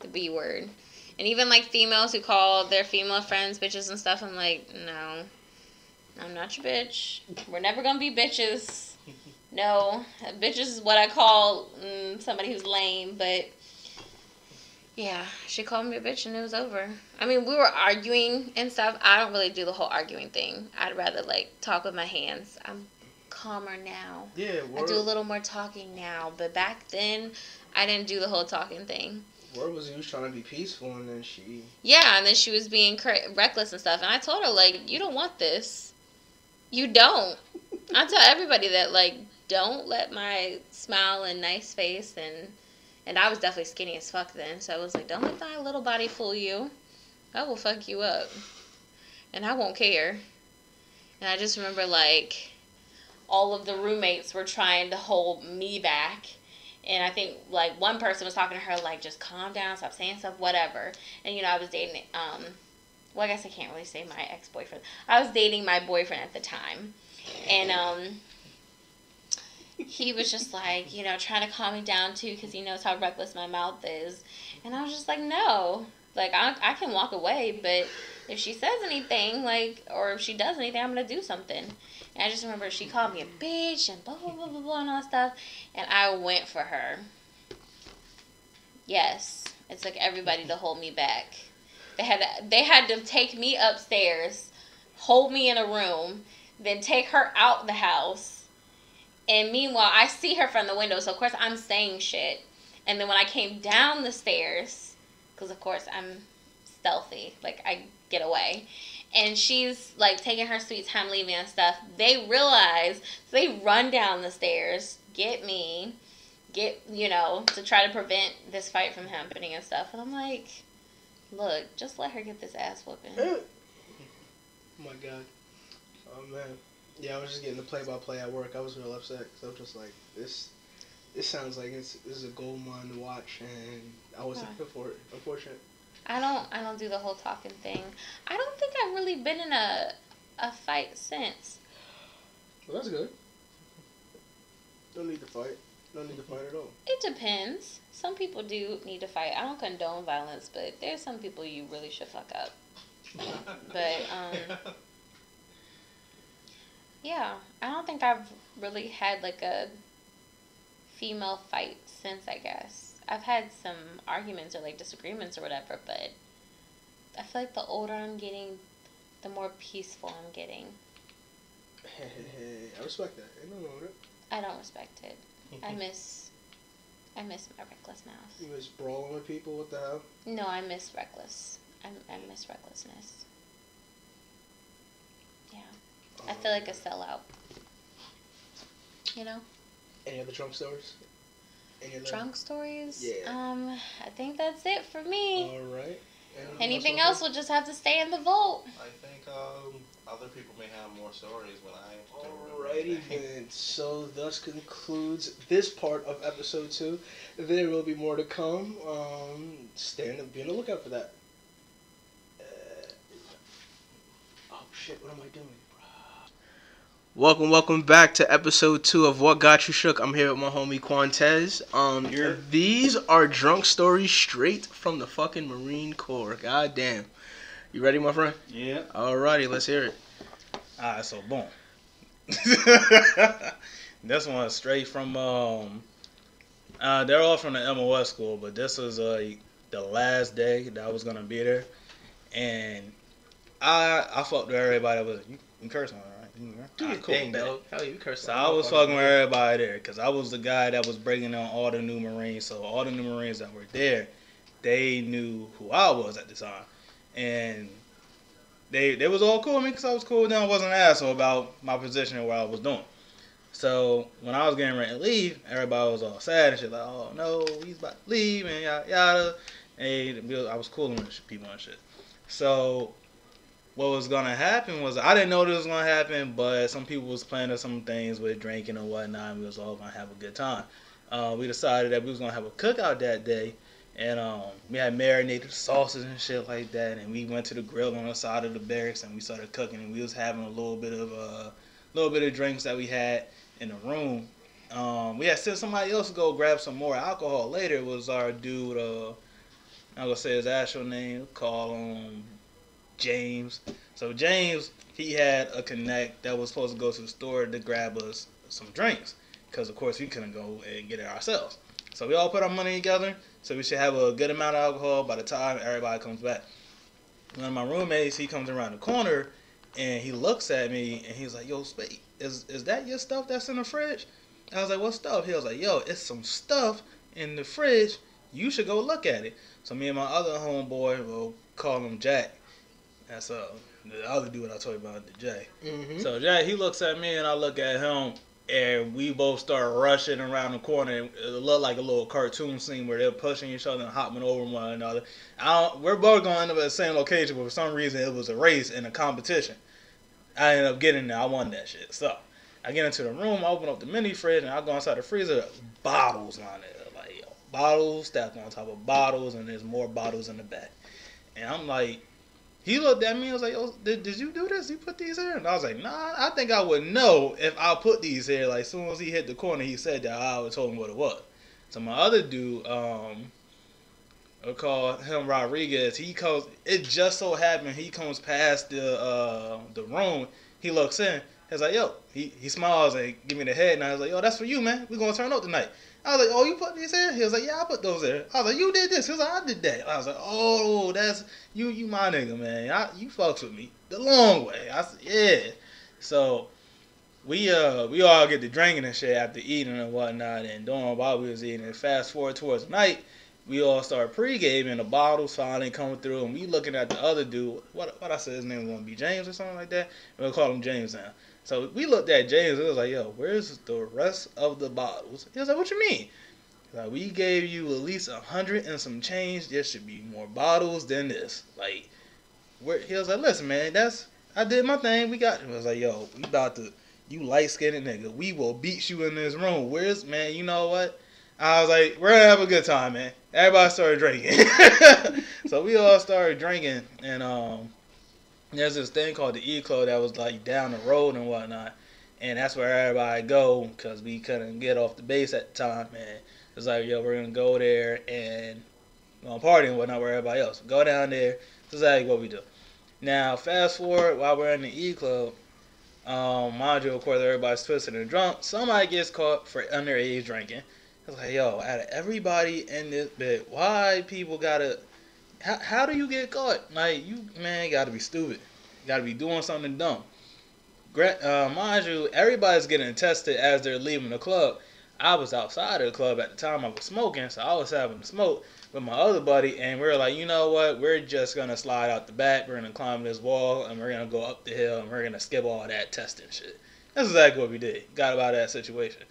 B word. And even, like, females who call their female friends bitches and stuff, I'm like, no, I'm not your bitch. We're never going to be bitches. No, bitches is what I call somebody who's lame, but, yeah, she called me a bitch and it was over. I mean, we were arguing and stuff. I don't really do the whole arguing thing. I'd rather, like, talk with my hands. I'm calmer now. Yeah, I do a little more talking now, but back then, I didn't do the whole talking thing. Word was he was trying to be peaceful, and then she... Yeah, and then she was being reckless and stuff. And I told her, like, you don't want this. You don't. I tell everybody that, like, don't let my smile and nice face and I was definitely skinny as fuck then. So I was like, don't let my little body fool you. I will fuck you up. And I won't care. And I just remember, like, all of the roommates were trying to hold me back. And I think, like, one person was talking to her, like, just calm down, stop saying stuff, whatever. And, you know, I was dating, well, I guess I can't really say my ex-boyfriend. I was dating my boyfriend at the time. And, he was just, like, you know, trying to calm me down, too, because he knows how reckless my mouth is. And I was just like, no. Like, I can walk away, but if she says anything, like, or if she does anything, I'm going to do something. And I just remember she called me a bitch and blah, blah, blah, blah, blah, and all that stuff. And I went for her. Yes. It took everybody to hold me back. They had to take me upstairs, hold me in a room, then take her out the house. And meanwhile, I see her from the window, so of course I'm saying shit. And then when I came down the stairs, because of course I'm stealthy, like I get away, and she's like taking her sweet time leaving and stuff, they realize, so they run down the stairs, get me, to try to prevent this fight from happening and stuff. And I'm like, look, just let her get this ass whooping. Oh my God. Oh man. Yeah, I was just getting the play-by-play at work. I was real upset because I was just like, this sounds like this is a gold mine to watch, and I wasn't here for it. Unfortunate. I don't do the whole talking thing. I don't think I've really been in a fight since. Well, that's good. Don't need to fight. Don't need to fight at all. It depends. Some people do need to fight. I don't condone violence, but there's some people you really should fuck up. But yeah, I don't think I've really had like a female fight since, I guess. I've had some arguments or like disagreements or whatever, but I feel like the older I'm getting, the more peaceful I'm getting. Hey, I respect that. Ain't nothing wrong with it. I don't respect it. I miss my reckless mouth. You miss brawling with people? What the hell? No, I miss reckless. I miss recklessness. Yeah. I feel like a sellout. You know? Any other drunk stories? Drunk stories? Yeah. I think that's it for me. All right. Anything else will just have to stay in the vault. I think other people may have more stories, but I don't Alrighty then. So thus concludes this part of episode 2. There will be more to come. Be on the lookout for that. Oh shit! What am I doing? Welcome back to episode 2 of What Got You Shook. I'm here with my homie Quantez. These are drunk stories straight from the fucking Marine Corps. God damn. You ready, my friend? Yeah. Alrighty, let's hear it. Alright, so boom. This one's straight from they're all from the MOS school, but this was the last day that I was gonna be there, and I fucked with everybody. You curse on it, right? Do your thing, dog. Hell, you curse. So I was fucking with everybody there because I was the guy that was bringing on all the new Marines. So all the new Marines that were there, they knew who I was at the time, and they was all cool with me because I was cool with them. I wasn't an asshole about my position and what I was doing. So when I was getting ready to leave, everybody was all sad and shit, like, oh no, he's about to leave and yada yada. And I was cool with people and shit. So what was gonna happen was, I didn't know this was gonna happen, but some people was planning some things with drinking and whatnot, and we was all gonna have a good time. We decided that we was gonna have a cookout that day, and we had marinated sauces and shit like that, and we went to the grill on the side of the barracks and we started cooking, and we was having a little bit of drinks that we had in the room. We had sent somebody else to go grab some more alcohol later. It was our dude, I'm gonna say his actual name, call him James. So James, he had a connect that was supposed to go to the store to grab us some drinks, because of course we couldn't go and get it ourselves. So we all put our money together, so we should have a good amount of alcohol by the time everybody comes back. One of my roommates, he comes around the corner and he looks at me and he's like, yo, Spade, is that your stuff that's in the fridge? I was like, what stuff? He was like, yo, it's some stuff in the fridge. You should go look at it. So me and my other homeboy, we'll call him Jack. That's the other dude I told you about, the Jay. Mm-hmm. So Jack, he looks at me and I look at him, and we both start rushing around the corner. It looked like a little cartoon scene where they're pushing each other and hopping over one another. We're both going to end up at the same location, but for some reason it was a race and a competition. I ended up getting there. I won that shit. So I get into the room, I open up the mini fridge, and I go inside the freezer. Bottles on it, like, yo, bottles stacked on top of bottles, and there's more bottles in the back. And I'm like, he looked at me and was like, yo, did you do this? You put these here? And I was like, nah, I think I would know if I put these here. Like, as soon as he hit the corner, he said that, I would told him what it was. So my other dude, I'll call him Rodriguez. It just so happened he comes past the room. He looks in, He's like, yo, he smiles and give me the head, and I was like, yo, that's for you, man. We gonna turn up tonight. I was like, oh, you put these here? He was like, yeah, I put those there. I was like, you did this. He was like, I did that. I was like, oh, that's you my nigga, man. You fucks with me the long way. I said, yeah. So we all get to drinking and shit after eating and whatnot, and doing while we was eating. And fast forward towards night, we all start pre-gaming. The bottles finally coming through, and we looking at the other dude. What I said his name was gonna be James or something like that. We'll call him James now. So we looked at James. It was like, yo, where's the rest of the bottles? He was like, what you mean? Like, we gave you at least 100 and some change. There should be more bottles than this. Like, he was like, listen, man, I did my thing. We got. I was like, yo, we about to. You light-skinned nigga, we will beat you in this room. Man, you know what? I was like, we're going to have a good time, man. Everybody started drinking. So we all started drinking, and there's this thing called the E-Club that was like down the road and whatnot. And that's where everybody go, because we couldn't get off the base at the time, man. It's like, yo, we're going to go there and party and whatnot with everybody else. Go down there. This is exactly what we do. Now, fast forward while we're in the E-Club. Mind you, of course, everybody's twisted and drunk. Somebody gets caught for underage drinking. It's like, yo, out of everybody in this bit, why people gotta... How do you get caught? Like, you gotta be stupid. You gotta be doing something dumb. Mind you, everybody's getting tested as they're leaving the club. I was outside of the club at the time. I was smoking, so I was having to smoke with my other buddy, and we were like, you know what? We're just going to slide out the back. We're going to climb this wall, and we're going to go up the hill, and we're going to skip all that testing shit. That's exactly what we did. Got about that situation.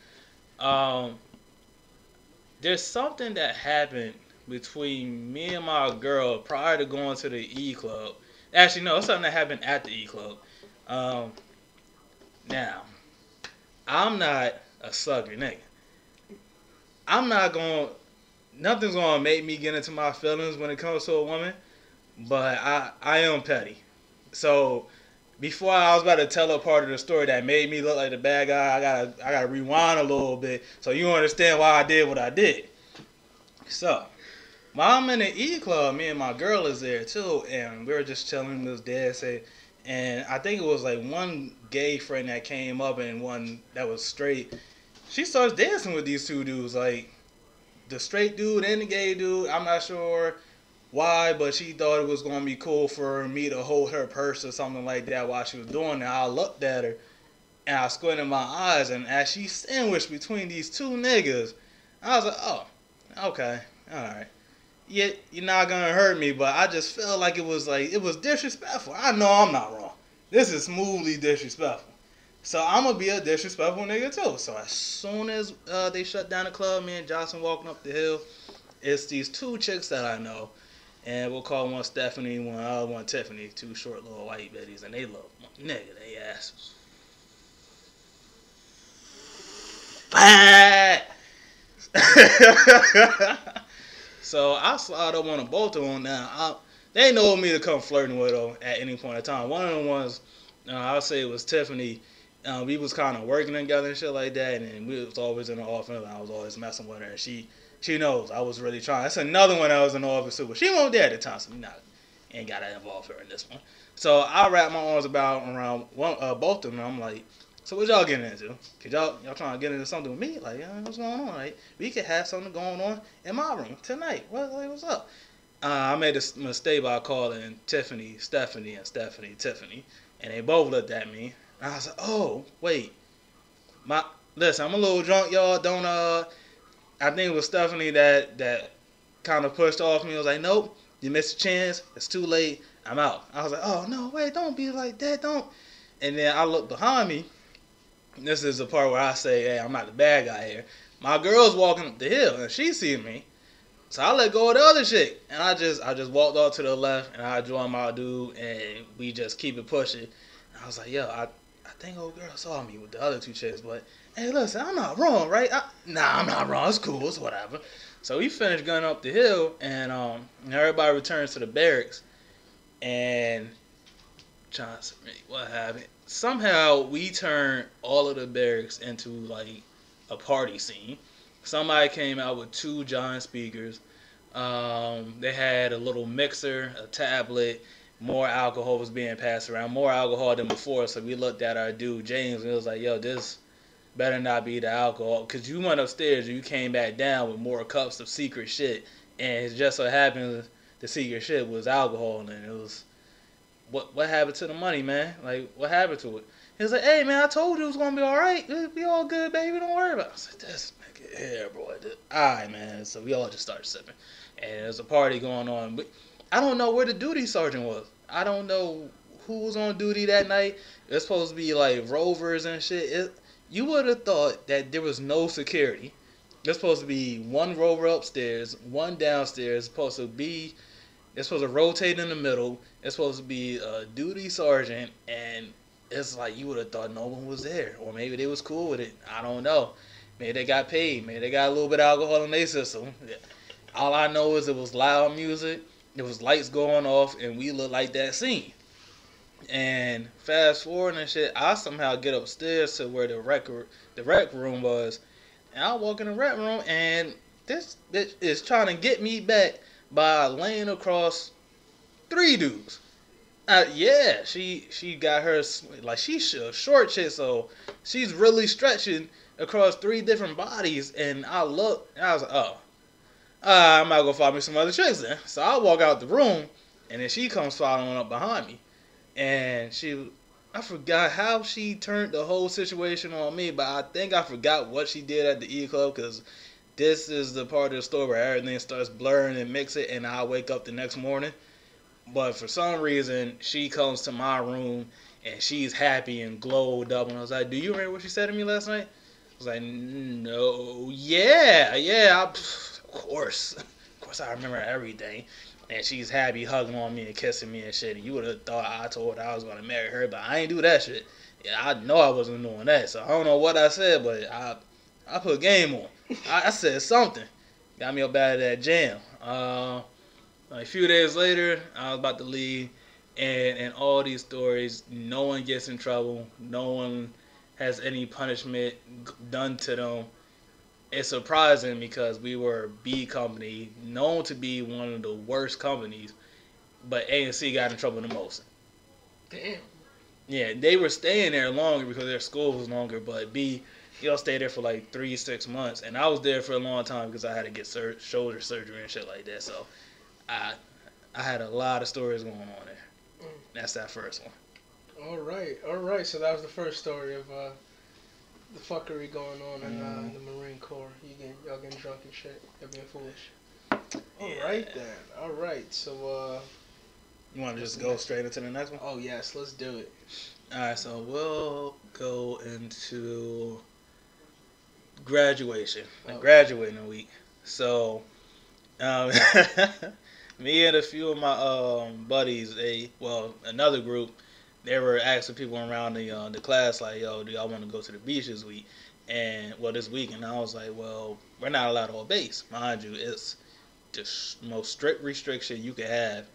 There's something that happened between me and my girl prior to going to the E-Club. Actually, no, it's something that happened at the E-Club. Now, I'm not a sucker nigga. Nothing's gonna make me get into my feelings when it comes to a woman, but I am petty. So before I was about to tell a part of the story that made me look like the bad guy, I gotta rewind a little bit so you understand why I did what I did. So while I'm in the E-Club, me and my girl is there too, and we were just chilling. This dad said, and I think it was like one gay friend that came up and one that was straight. She starts dancing with these two dudes, like the straight dude and the gay dude. I'm not sure why, but she thought it was going to be cool for me to hold her purse or something like that while she was doing that. I looked at her and I squinted my eyes, and as she sandwiched between these two niggas, I was like, oh, okay, alright. Yeah, you're not going to hurt me, but I just felt like it was disrespectful. I know I'm not wrong. This is smoothly disrespectful. So I'm going to be a disrespectful nigga too. So as soon as they shut down the club, me and Johnson walking up the hill, it's these two chicks that I know. And we'll call one Stephanie, one Tiffany, two short little white bitties. And they look, nigga, they ass fat. So I slide up on both of them now. They know me to come flirting with them at any point in time. One of them was, I would say it was Tiffany. We was kind of working together and shit like that, and we was always in the office, and I was always messing with her, and she knows I was really trying. That's another one that was in the office too, but she wasn't there at the time, so ain't got to involve her in this one. So I wrapped my arms around both of them, and I'm like, so what y'all getting into? Cause y'all trying to get into something with me? Like, what's going on? Like, we could have something going on in my room tonight. What's up? I made a mistake by calling Tiffany, Stephanie, and Stephanie, Tiffany, and they both looked at me. And I was like, oh, wait. Listen, I'm a little drunk, y'all. Don't, I think it was Stephanie that kind of pushed off me. I was like, nope, you missed a chance. It's too late. I'm out. I was like, oh, no, wait, don't be like that. Don't. And then I looked behind me. This is the part where I say, hey, I'm not the bad guy here. My girl's walking up the hill, and she sees me. So I let go of the other chick. And I just walked off to the left, and I joined my dude, and we just keep it pushing. And I was like, yo, I think old girl saw me with the other two chicks, but hey, listen, I'm not wrong, right? I'm not wrong. It's cool. It's whatever. So we finished going up the hill, and everybody returns to the barracks, and Johnson, what happened? Somehow we turned all of the barracks into like a party scene. Somebody came out with 2 giant speakers. They had a little mixer, a tablet, more alcohol was being passed around, more alcohol than before. So we looked at our dude James and it was like, yo, this better not be the alcohol, because you went upstairs and you came back down with more cups of secret shit, and it just so happened the secret shit was alcohol, and it was, what happened to the money, man? Like, what happened to it? He was like, hey, man, I told you it was going to be all right. It'll be all good, baby. Don't worry about it. I was like, this nigga here, bro. All right, man. So we all just started sipping. And there's a party going on. But I don't know where the duty sergeant was. I don't know who was on duty that night. It was supposed to be, like, rovers and shit. You would have thought that there was no security. There's supposed to be one rover upstairs, one downstairs. It's supposed to rotate in the middle. It's supposed to be a duty sergeant, and it's like you would have thought no one was there, or maybe they was cool with it. I don't know. Maybe they got paid. Maybe they got a little bit of alcohol in their system. All I know is it was loud music. There was lights going off, and we looked like that scene. And fast forward and shit, I somehow get upstairs to where the rec room was, and I walk in the rec room, and this bitch is trying to get me back by laying across 3 dudes. Yeah, she got her, like, she's a short chick, so she's really stretching across 3 different bodies. And I looked, and I was like, oh, I'm not gonna find me some other chicks then. So I walk out the room, and then she comes following up behind me, and I forgot how she turned the whole situation on me, but I think I forgot what she did at the E Club, because this is the part of the story where everything starts blurring and mixing, and I wake up the next morning. But for some reason, she comes to my room, and she's happy and glowed up. And I was like, do you remember what she said to me last night? I was like, no, yeah, of course I remember everything. And she's happy, hugging on me and kissing me and shit. And you would have thought I told her I was going to marry her, but I ain't do that shit. Yeah, I know I wasn't doing that. So I don't know what I said, but I put game on. I said something. Got me up out of that jam. A few days later, I was about to leave, and in all these stories, no one gets in trouble. No one has any punishment done to them. It's surprising because we were B company, known to be one of the worst companies, but A and C got in trouble the most. Damn. Yeah, they were staying there longer because their school was longer, but B, y'all stayed there for like 3-6 months, and I was there for a long time because I had to get shoulder surgery and shit like that, so I had a lot of stories going on there. That's that first one. All right. So that was the first story of the fuckery going on in the Marine Corps. Y'all getting drunk and shit. Y'all being foolish. All right. So you want to just go straight into the next one? Oh yes, let's do it. All right. So we'll go into graduation, graduating week. So. Me and a few of my buddies, another group, they were asking people around the class, like, yo, do y'all want to go to the beach this week? This week, and I was like, well, we're not allowed on base. Mind you, it's the most strict restriction you can have.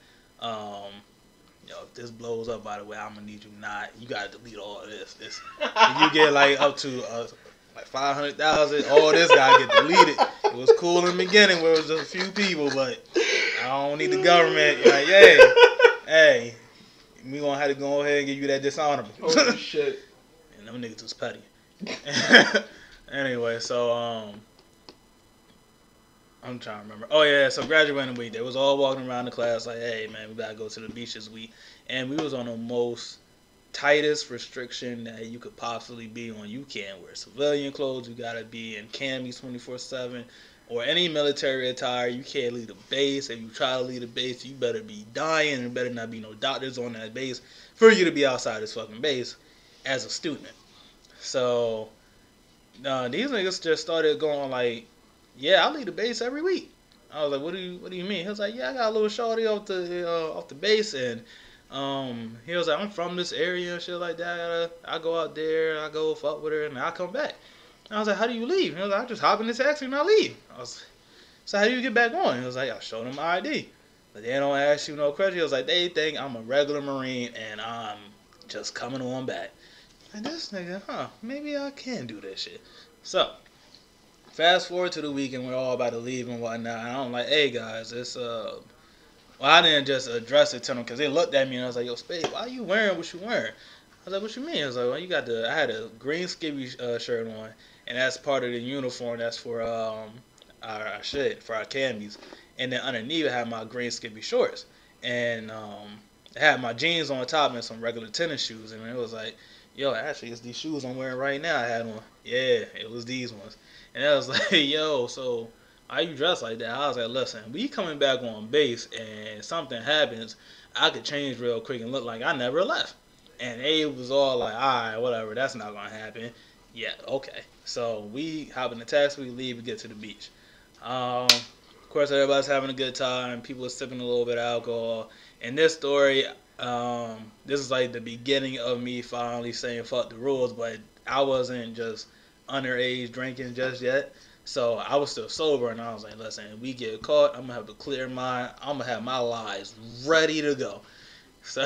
If this blows up, by the way, I'm gonna need you gotta delete all of this. You get like up to like 500,000, all this gotta get deleted. It was cool in the beginning where it was just a few people, but I don't need the government. Like, hey, we gonna have to go ahead and give you that dishonorable. Oh shit! And them niggas was petty. Anyway, so I'm trying to remember. Oh yeah, so graduating week, they was all walking around the class like, hey man, we gotta go to the beach this week, and we was on the most tightest restriction that you could possibly be on. You can't wear civilian clothes. You gotta be in camis 24/7 or any military attire. You can't leave the base. If you try to leave the base, you better be dying. There better not be no doctors on that base for you to be outside this fucking base as a student. So these niggas just started going like, yeah, I leave the base every week. I was like, what do you mean? He was like, yeah, I got a little shorty off the base, and he was like, I'm from this area and shit like that. I go out there, I go fuck with her, and I come back. And I was like, how do you leave? He was like, I just hop in this taxi and I leave. I was like, so how do you get back on? He was like, I showed them my ID. But they don't ask you no questions. He was like, they think I'm a regular Marine and I'm just coming on back. And this nigga, maybe I can do this shit. So, fast forward to the weekend, we're all about to leave and whatnot. And I'm like, hey guys, it's Well, I didn't just address it to them because they looked at me and I was like, yo, Spade, why you wearing what you wearing? I was like, what you mean? I was like, well, I had a green skivvy shirt on, and that's part of the uniform. That's for for our camis. And then underneath, I had my green skivvy shorts. And I had my jeans on top and some regular tennis shoes. And it was like, yo, actually, it's these shoes I'm wearing right now I had on. Yeah, it was these ones. And I was like, yo, so why you dressed like that? I was like, listen, we coming back on base and something happens, I could change real quick and look like I never left. And they was all like, all right, whatever, that's not going to happen. Yeah, okay. So we hop in the taxi, we leave, we get to the beach. Of course, everybody's having a good time. People are sipping a little bit of alcohol. In this story, this is like the beginning of me finally saying fuck the rules, but I wasn't just underage drinking just yet. So I was still sober, and I was like, listen, if we get caught, I'm going to have to clear I'm going to have my lies ready to go. So,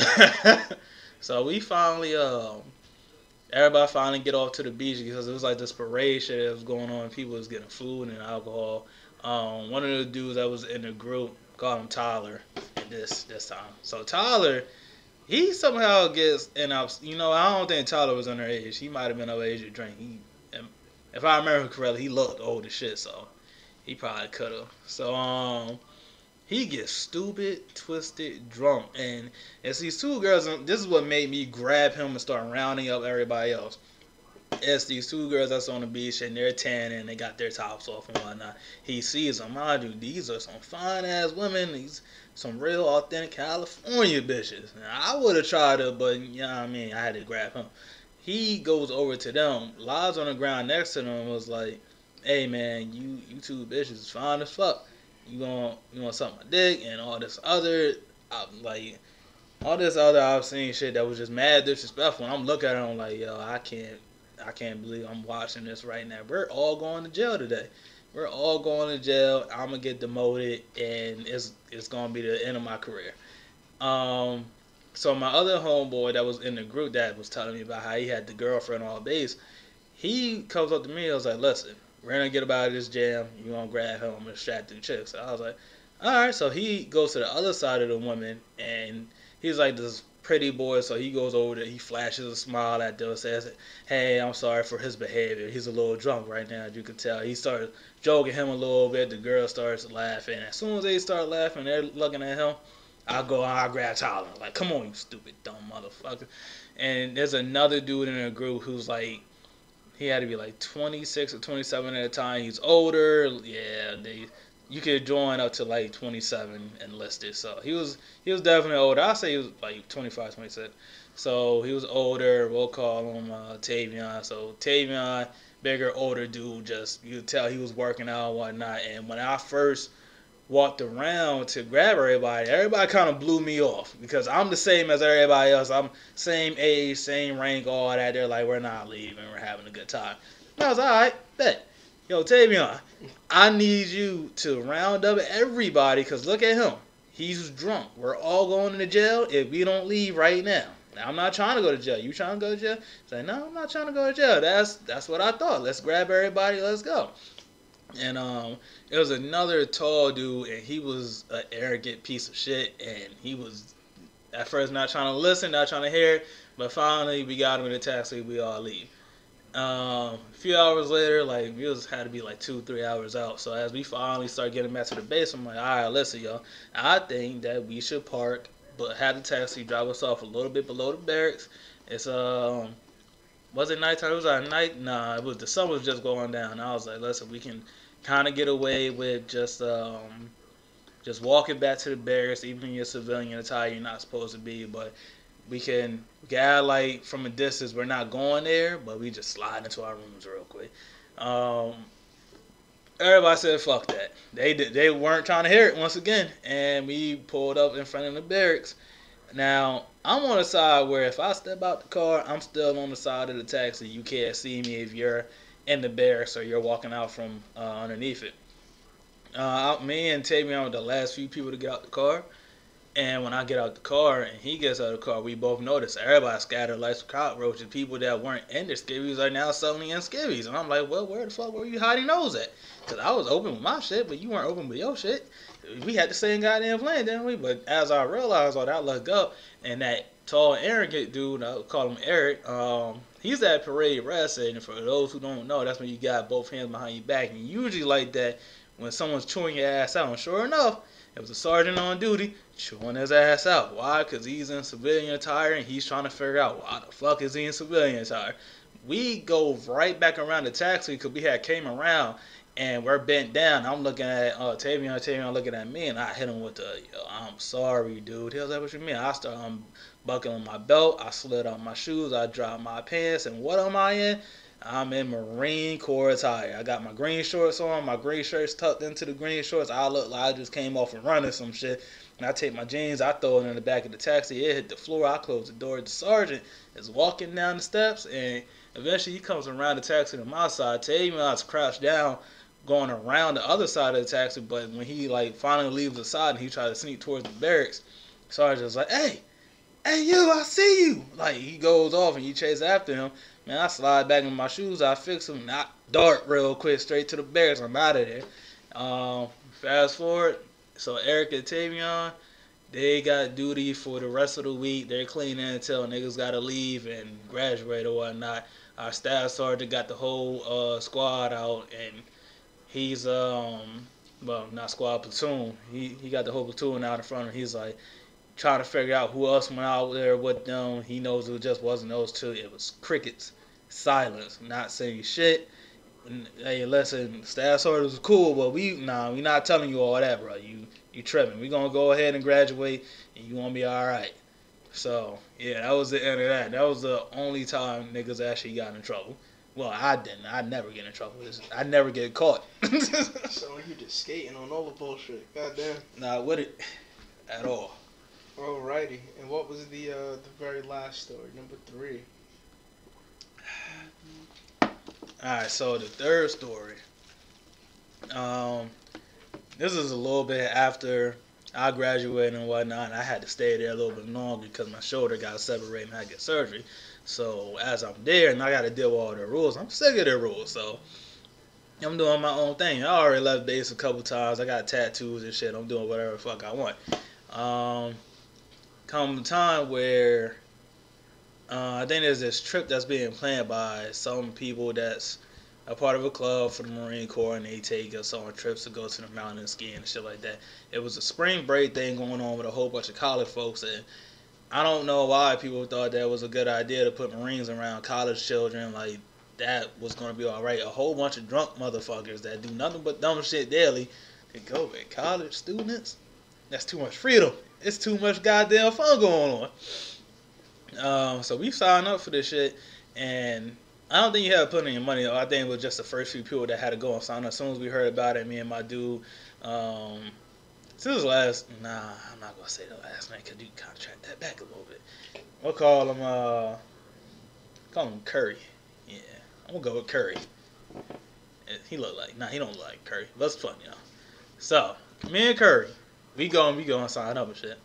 so we finally, everybody finally get off to the beach because it was like this parade shit that was going on. People was getting food and alcohol. One of the dudes that was in the group, called him Tyler this time. So Tyler, he somehow gets, and I don't think Tyler was underage. He might have been overage to drink. If I remember correctly, he looked old as shit, so he probably could have. So he gets stupid, twisted, drunk, and it's these two girls. This is what made me grab him and start rounding up everybody else. It's these two girls that's on the beach and they're tanning and they got their tops off and whatnot. He sees them. Mind you, these are some fine ass women. These some real authentic California bitches. Now, I would have tried it, but you know what I mean, I had to grab him. He goes over to them, lies on the ground next to them, and was like, "Hey man, you two bitches is fine as fuck. You want suck my dick and all this other obscene shit that was just mad disrespectful." And I'm looking at him like, yo, I can't believe I'm watching this right now. We're all going to jail today. We're all going to jail. I'm gonna get demoted, and it's gonna be the end of my career. So my other homeboy that was in the group that was telling me about how he had the girlfriend on base, he comes up to me and was like, listen, we're going to get up out of this jam. You're going to grab him. I'm going to strap through chicks. So I was like, all right. So he goes to the other side of the woman, and he's like this pretty boy. So he goes over there. He flashes a smile at them and says, hey, I'm sorry for his behavior. He's a little drunk right now, as you can tell. He started joking him a little bit. The girl starts laughing. As soon as they start laughing, they're looking at him. I grab Tyler. Like, come on, you stupid, dumb motherfucker. And there's another dude in the group who's like, he had to be like 26 or 27 at the time. He's older. Yeah, you could join up to like 27 enlisted. So he was definitely older. I'll say he was like 25, 26. So he was older. We'll call him Tavion. So Tavion, bigger, older dude. Just, you could tell he was working out and whatnot. And when I first walked around to grab everybody kind of blew me off because I'm the same as everybody else. I'm same age, same rank, all that. They're like, we're not leaving, we're having a good time. And I was all right, bet. Yo, Tavion, I need you to round up everybody because look at him. He's drunk. We're all going to jail if we don't leave right now. Now, I'm not trying to go to jail. You trying to go to jail? He's like, no, I'm not trying to go to jail. That's what I thought. Let's grab everybody. Let's go. And it was another tall dude, and he was an arrogant piece of shit, and he was at first not trying to listen, not trying to hear it, but finally we got him in the taxi, we all leave. A few hours later, like, had to be like 2-3 hours out, so as we finally start getting back to the base, I'm like, alright, listen, y'all, I think that we should park, but have the taxi drive us off a little bit below the barracks. It's, was it nighttime? It was at night? Nah, the sun was just going down. I was like, listen, we can kind of get away with just walking back to the barracks, even in your civilian attire you're not supposed to be, but we can act like from a distance we're not going there, but we just slide into our rooms real quick. Everybody said fuck that. They weren't trying to hear it once again, and we pulled up in front of the barracks. Now, I'm on the side where if I step out the car, I'm still on the side of the taxi. You can't see me if you're in the barracks or you're walking out from underneath it. Me and Tavion were the last few people to get out the car. And when I get out the car and he gets out of the car, we both notice everybody scattered like some cockroaches. People that weren't in their skivvies are now suddenly in skivvies. And I'm like, well, where the fuck were you hiding those at? Because I was open with my shit, but you weren't open with your shit. we had the same goddamn plan, didn't we? But as I realized all that, I looked up, and that tall, arrogant dude, I call him Eric, he's at parade rest, and for those who don't know, that's when you got both hands behind your back, and usually like that when someone's chewing your ass out. And sure enough, it was a sergeant on duty chewing his ass out. Why? Because he's in civilian attire, and he's trying to figure out why the fuck is he in civilian attire. We go right back around the taxi because we had came around, and we're bent down. I'm looking at Tavion looking at me, and I hit him with the, yo, I'm sorry, dude. He was like, what you mean? I started unbuckling my belt. I slid off my shoes. I dropped my pants. And what am I in? I'm in Marine Corps attire. I got my green shorts on. My green shirt's tucked into the green shorts. I look like I just came off and running some shit. And I take my jeans. I throw it in the back of the taxi. It hit the floor. I close the door. The sergeant is walking down the steps, and eventually he comes around the taxi to my side. Tavion's crouched down, going around the other side of the taxi, but when he like finally leaves the side and he tries to sneak towards the barracks, Sergeant's like, hey you, I see you. Like, he goes off and you chase after him. Man, I slide back in my shoes, I fix them, not dart real quick straight to the barracks. I'm out of there. Fast forward, so Eric and Tavion, they got duty for the rest of the week. They're cleaning until niggas gotta leave and graduate or whatnot. Our staff sergeant got the whole squad out, and he's well, not squad, platoon. He got the whole platoon out in front of him. He's like trying to figure out who else went out there with them. He knows it just wasn't those two. It was crickets, silence, not saying shit. Hey, listen, staff sergeant was cool, but we not telling you all that, bro. You tripping. We gonna go ahead and graduate, and you gonna be all right. So yeah, that was the end of that. That was the only time niggas actually got in trouble. Well, I didn't. I never get in trouble. I never get caught. So you just skating on all the bullshit. Goddamn. Not with it at all. Alrighty. And what was the very last story, number 3? Alright, so the third story. This is a little bit after I graduated and whatnot. And I had to stay there a little bit longer because my shoulder got separated and I had to get surgery. So as I'm there and I got to deal with all the rules, I'm sick of their rules. So I'm doing my own thing. I already left base a couple times. I got tattoos and shit. I'm doing whatever the fuck I want. Come time where I think there's this trip that's being planned by some people that's a part of a club for the Marine Corps, and they take us on trips to go to the mountain skiing and shit like that. It was a spring break thing going on with a whole bunch of college folks, and I don't know why people thought that was a good idea to put Marines around college children. Like, that was going to be alright. A whole bunch of drunk motherfuckers that do nothing but dumb shit daily. They go with college students? That's too much freedom. It's too much goddamn fun going on. So we signed up for this shit, and I don't think you had to put in your money. I think it was just the first few people that had to go and sign up. As soon as we heard about it, me and my dude, this was last, I'm not going to say the last name because you contract that back a little bit. We'll call him Curry. Yeah, I'm going to go with Curry. He look like, he don't look like Curry. But it's funny, y'all. So, me and Curry, we go and sign up and shit.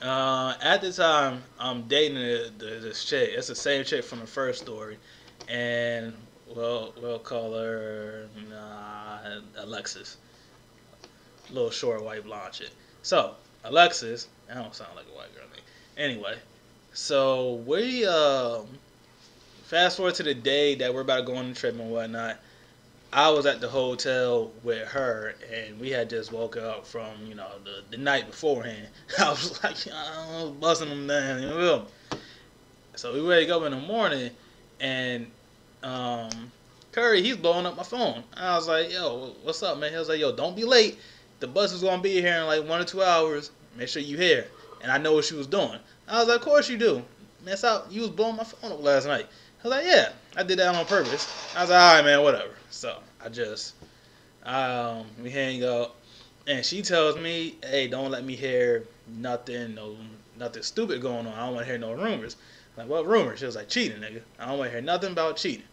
At the time, I'm dating this chick. It's the same chick from the first story. And we'll call her Alexis. Little short white blonde chick. So, Alexis, I don't sound like a white girl name. Anyway, so we fast forward to the day that we're about to go on the trip and whatnot. I was at the hotel with her, and we had just woke up from, the night beforehand. I was like, I was busting them down, you know. So we wake up in the morning, and Curry, he's blowing up my phone. I was like, yo, what's up, man? He was like, yo, don't be late. The bus is going to be here in like 1 or 2 hours. Make sure you here. And I know what she was doing. I was like, of course you do. Man, you was blowing my phone up last night. I was like, yeah, I did that on purpose. I was like, all right, man, whatever. So we hang up, and she tells me, hey, don't let me hear nothing stupid going on. I don't want to hear no rumors. I'm like, what rumors? She was like, cheating, nigga. I don't want to hear nothing about cheating.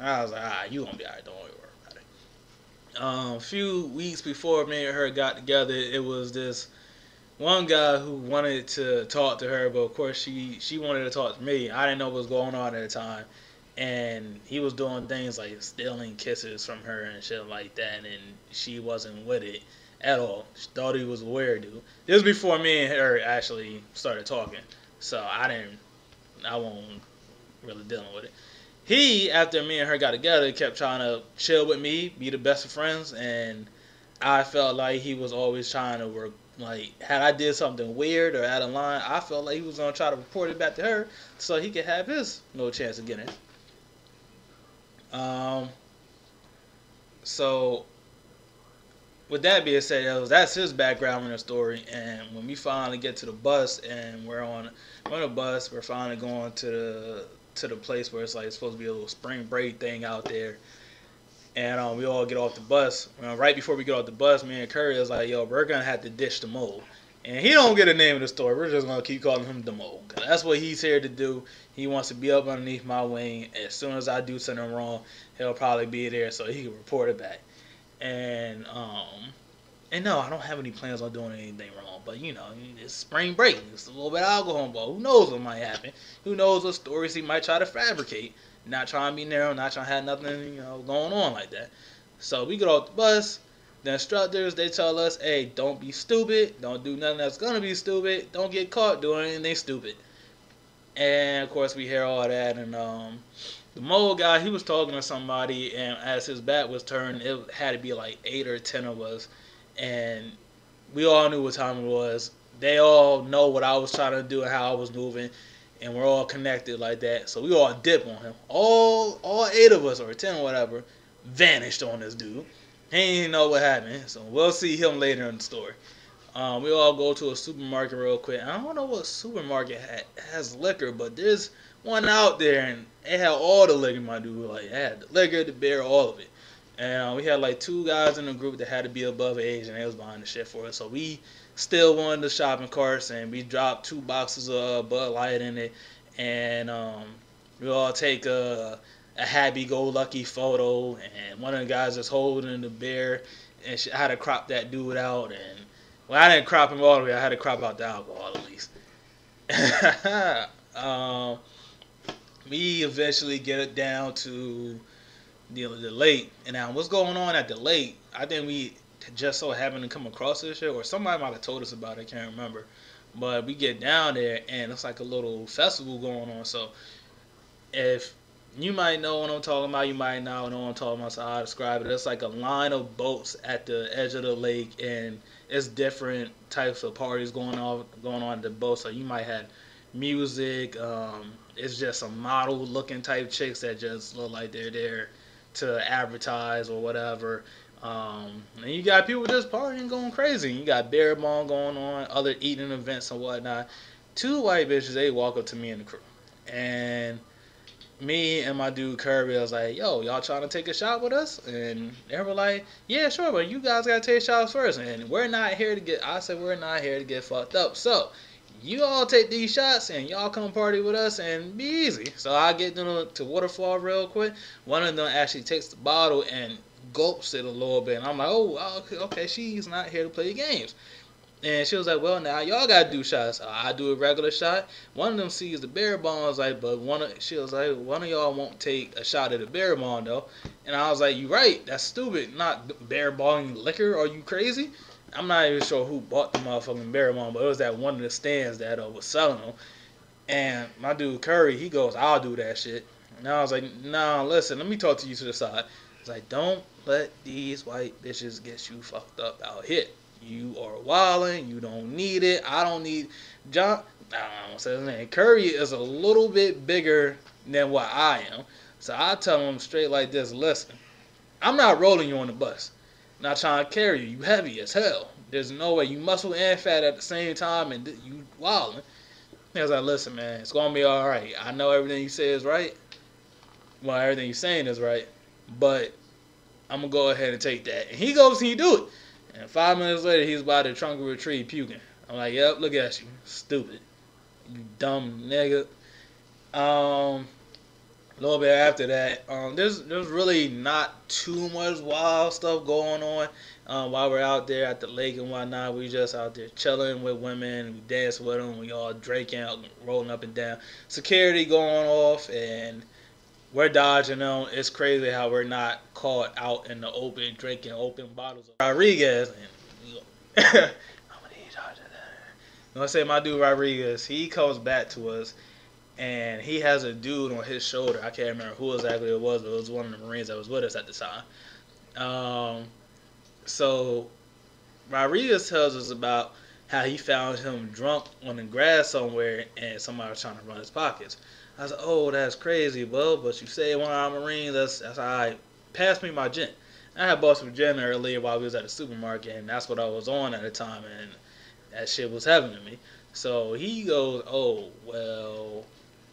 I was like, all right, you gonna be all right. Don't worry about it. A few weeks before me and her got together, it was this one guy who wanted to talk to her, but of course she wanted to talk to me. I didn't know what was going on at the time, and he was doing things like stealing kisses from her and shit like that, and she wasn't with it. at all. She thought he was a weird dude. This was before me and her actually started talking, so I won't really dealing with it. He, after me and her got together, kept trying to chill with me, be the best of friends, and I felt like he was always trying to work. Like, had I did something weird or out of line, I felt like he was gonna try to report it back to her so he could have his no chance of getting it. So with that being said, that's his background in the story. And when we finally get to the bus and we're on the bus, we're finally going to the place where it's like it's supposed to be a little spring break thing out there. And we all get off the bus. Right before we get off the bus, me and Curry is like, yo, we're going to have to ditch the mole. And he don't get a name of the story. We're just going to keep calling him the mole. Cause that's what he's here to do. He wants to be up underneath my wing. As soon as I do something wrong, he'll probably be there so he can report it back. And no, I don't have any plans on doing anything wrong. But, you know, it's spring break. It's a little bit of alcohol involved. Who knows what might happen? Who knows what stories he might try to fabricate. Not trying to be narrow, not trying to have nothing, you know, going on like that. So we get off the bus. The instructors, they tell us, hey, don't be stupid. Don't do nothing that's going to be stupid. Don't get caught doing anything stupid. And, of course, we hear all that. And the mole guy, he was talking to somebody. And as his back was turned, it had to be like 8 or 10 of us. And we all knew what time it was. They all know what I was trying to do and how I was moving. And we're all connected like that. So we all dip on him. All 8 of us, or 10 or whatever, vanished on this dude. He didn't know what happened. So we'll see him later in the story. We all go to a supermarket real quick. I don't know what supermarket has liquor, but there's one out there, and it had all the liquor, my dude. Like, it had the liquor, the beer, all of it. And we had like 2 guys in the group that had to be above age, and they was buying the shit for us. So we still won the shopping carts, and we dropped 2 boxes of Bud Light in it. And we all take a happy-go-lucky photo, and one of the guys is holding the beer, and I had to crop that dude out. And well, I didn't crop him all the way. I had to crop out the alcohol at least. We eventually get it down to the lake. And now what's going on at the lake, I think we just so happened to come across this shit, or somebody might have told us about it, I can't remember. But we get down there, and it's like a little festival going on. So if you might know what I'm talking about, you might not know what I'm talking about, so I'll describe it. It's like a line of boats at the edge of the lake, and it's different types of parties going on at the boat. So you might have music. It's just some model-looking type chicks that just look like they're there to advertise or whatever. And you got people just partying, going crazy. You got beer bong going on, other eating events and whatnot. 2 white bitches, they walk up to me and the crew. And me and my dude Kirby, I was like, yo, y'all trying to take a shot with us? And they were like, yeah, sure, but you guys got to take shots first. And we're not here to get fucked up. So you all take these shots and y'all come party with us and be easy. So I get them to Waterfall real quick. One of them actually takes the bottle and gulps it a little bit. And I'm like, oh, okay, she's not here to play games. And she was like, well, now y'all got to do shots. So I do a regular shot. One of them sees the beer bong. I was like, but she was like, one of y'all won't take a shot at the beer bong, though. And I was like, you right. That's stupid. Not beer bong liquor. Are you crazy? I'm not even sure who bought the motherfucking beer bong, but it was that one of the stands that was selling them. And my dude Curry, he goes, I'll do that shit. And I was like, nah, listen, let me talk to you to the side. It's like, don't let these white bitches get you fucked up out here. You are wilding. You don't need it. I don't need John. I don't say his name. Curry is a little bit bigger than what I am. So I tell him straight like this, listen, I'm not rolling you on the bus. I'm not trying to carry you. You heavy as hell. There's no way. You muscle and fat at the same time, and you wilding. He was like, listen, man, it's going to be all right. I know everything you say is right. Well, everything you're saying is right. But I'm going to go ahead and take that. And he goes and he do it. And 5 minutes later, he's by the trunk of a tree puking. I'm like, yep, look at you. Stupid. You dumb nigga. A little bit after that, there's really not too much wild stuff going on while we're out there at the lake and whatnot. We just out there chilling with women. We dance with them. We all drinking, rolling up and down. Security going off, and we're dodging them. It's crazy how we're not caught out in the open drinking open bottles of Rodriguez. And we I'm gonna need y'all to. You know, say my dude Rodriguez, he comes back to us, and he has a dude on his shoulder. I can't remember who exactly it was, but it was one of the Marines that was with us at the time. So Rodriguez tells us about how he found him drunk on the grass somewhere, and somebody was trying to run his pockets. I was like, oh, that's crazy, bro. But you say one of our Marines, that's all right. Pass me my gin. I had bought some gin earlier while we was at the supermarket, and that's what I was on at the time, and that shit was heaven to me. So he goes, oh, well,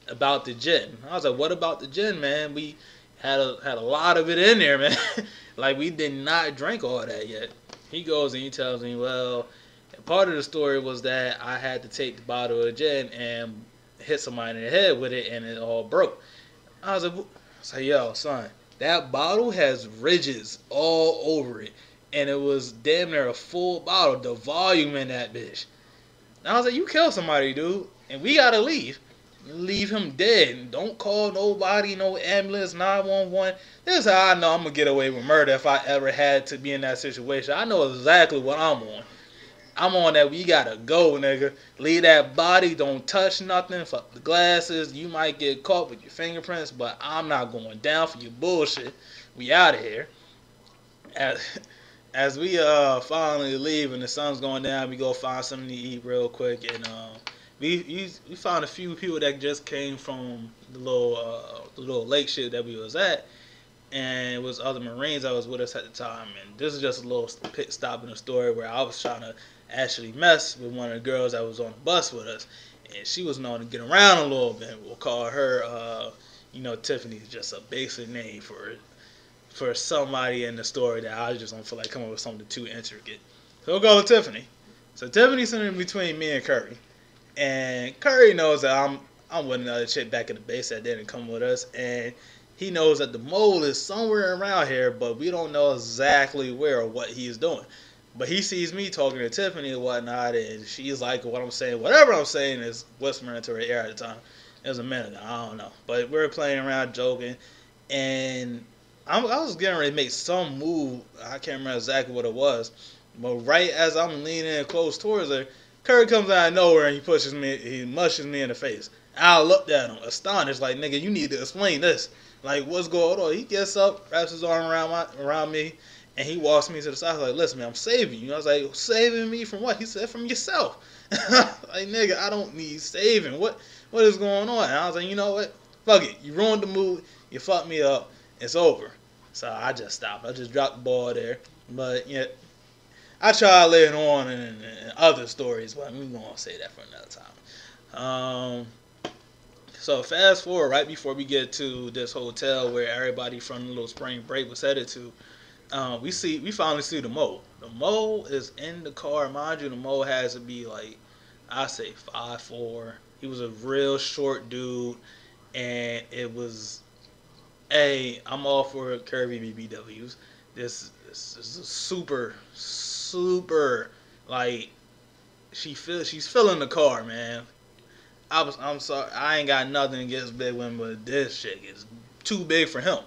about the gin. I was like, what about the gin, man? We had a lot of it in there, man. Like, we did not drink all that yet. He goes and he tells me, well, part of the story was that I had to take the bottle of gin and hit somebody in the head with it, and it all broke. I was like, yo, son, that bottle has ridges all over it, and it was damn near a full bottle, the volume in that bitch. And I was like, you killed somebody, dude, and we gotta leave. Leave him dead. Don't call nobody, no ambulance, 911. This is how I know I'm gonna get away with murder if I ever had to be in that situation. I know exactly what I'm on. I'm on that we gotta go, nigga. Leave that body, don't touch nothing. Fuck the glasses. You might get caught with your fingerprints, but I'm not going down for your bullshit. We out of here. As we finally leave and the sun's going down, we go find something to eat real quick, and we found a few people that just came from the little lake shit that we was at, and it was other Marines that was with us at the time. And this is just a little pit stop in the story where I was trying to actually mess with one of the girls that was on the bus with us, and she was known to get around a little bit. We'll call her, Tiffany's just a basic name for somebody in the story that I just don't feel like coming up with something too intricate. So we'll go with Tiffany. So Tiffany's sitting in between me and Curry. And Curry knows that I'm with another chick back in the base that didn't come with us, and he knows that the mole is somewhere around here, but we don't know exactly where or what he's doing. But he sees me talking to Tiffany and whatnot, and she's like, what I'm saying, whatever I'm saying is whispering into her ear at the time. It was a minute ago, I don't know. But we were playing around, joking, and I was getting ready to make some move. I can't remember exactly what it was. But right as I'm leaning in close towards her, Curry comes out of nowhere and he mushes me in the face. I looked at him, astonished, like, nigga, you need to explain this. Like, what's going on? He gets up, wraps his arm around me, and he walks me to the side. I was like, listen, man, I'm saving you. I was like, saving me from what? He said, from yourself. Like, nigga, I don't need saving. What is going on? And I was like, you know what? Fuck it. You ruined the mood. You fucked me up. It's over. So I just stopped. I just dropped the ball there. But, yeah. I try later on in other stories, but we're going to say that for another time. So fast forward right before we get to this hotel where everybody from the little spring break was headed to, we finally see the mole. The mole is in the car. Mind you, the mole has to be like, I say 5'4". He was a real short dude, and it was, I'm all for curvy BBWs. This is a super, like, she's filling the car, man. I'm sorry, I ain't got nothing against big women, but this chick is too big for him.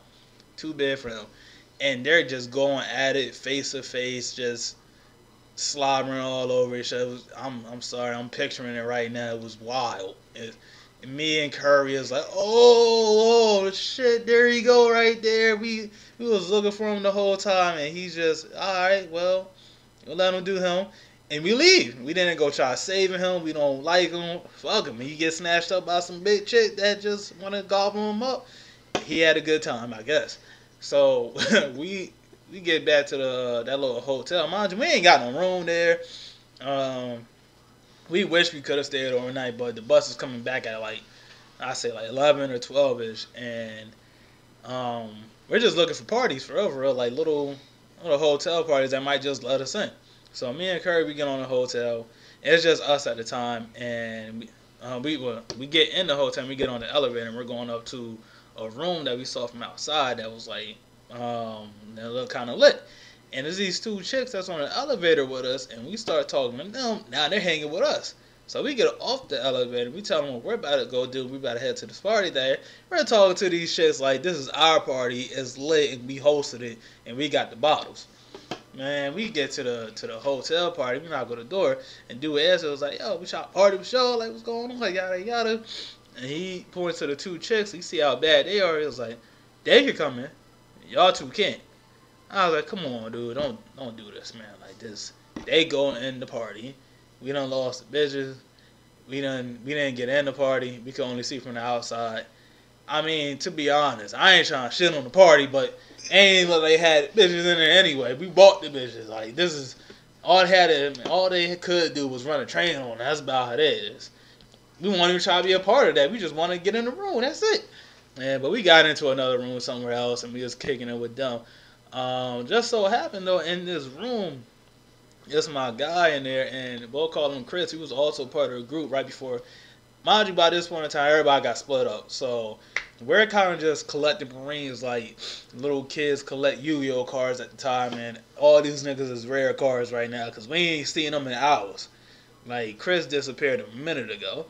And they're just going at it face to face, just slobbering all over each other. I'm sorry, I'm picturing it right now. It was wild. And me and Curry is like, oh shit, there you go right there. We was looking for him the whole time, and he's just, alright, well, we'll let him do him. And we leave. We didn't go try saving him. We don't like him. Fuck him. He gets snatched up by some big chick that just want to gobble him up. He had a good time, I guess. So we get back to that little hotel. Mind you, we ain't got no room there. We wish we could have stayed overnight, but the bus is coming back at like 11 or 12ish, and we're just looking for parties for real, like little hotel parties that might just let us in. So me and Curry, we get on the hotel. It's just us at the time, and we get in the hotel. And we get on the elevator, and we're going up to a room that we saw from outside that was like that looked kind of lit. And there's these two chicks that's on the elevator with us, and we start talking to them. Now they're hanging with us. So we get off the elevator. We tell them what we're about to go do. We about to head to this party there. We're talking to these chicks like this is our party. It's lit, and we hosted it, and we got the bottles. Man, we get to the hotel party. We knock on the door, and dude answer was like, "Yo, we shot party with show. Like, what's going on? Like, yada yada." And he points to the two chicks. He see how bad they are. He was like, "They can come in. Y'all two can't." I was like, "Come on, dude. Don't do this, man. Like this. They go in the party. We done lost the bitches. We didn't get in the party. We could only see from the outside. I mean, to be honest, I ain't trying to shit on the party, but ain't look like they had bitches in there anyway. We bought the bitches. Like, this is all they could do was run a train on. That's about how it is. We won't even try to be a part of that. We just want to get in the room. That's it. Man, but we got into another room somewhere else, and we was kicking it with them. Just so happened though, in this room, there's my guy in there, and we'll call him Chris. He was also part of the group right before. Mind you, by this point in time, everybody got split up. So we're kind of just collecting Marines like little kids collect Yu-Gi-Oh cards at the time, and all these niggas is rare cards right now because we ain't seen them in hours. Like, Chris disappeared a minute ago.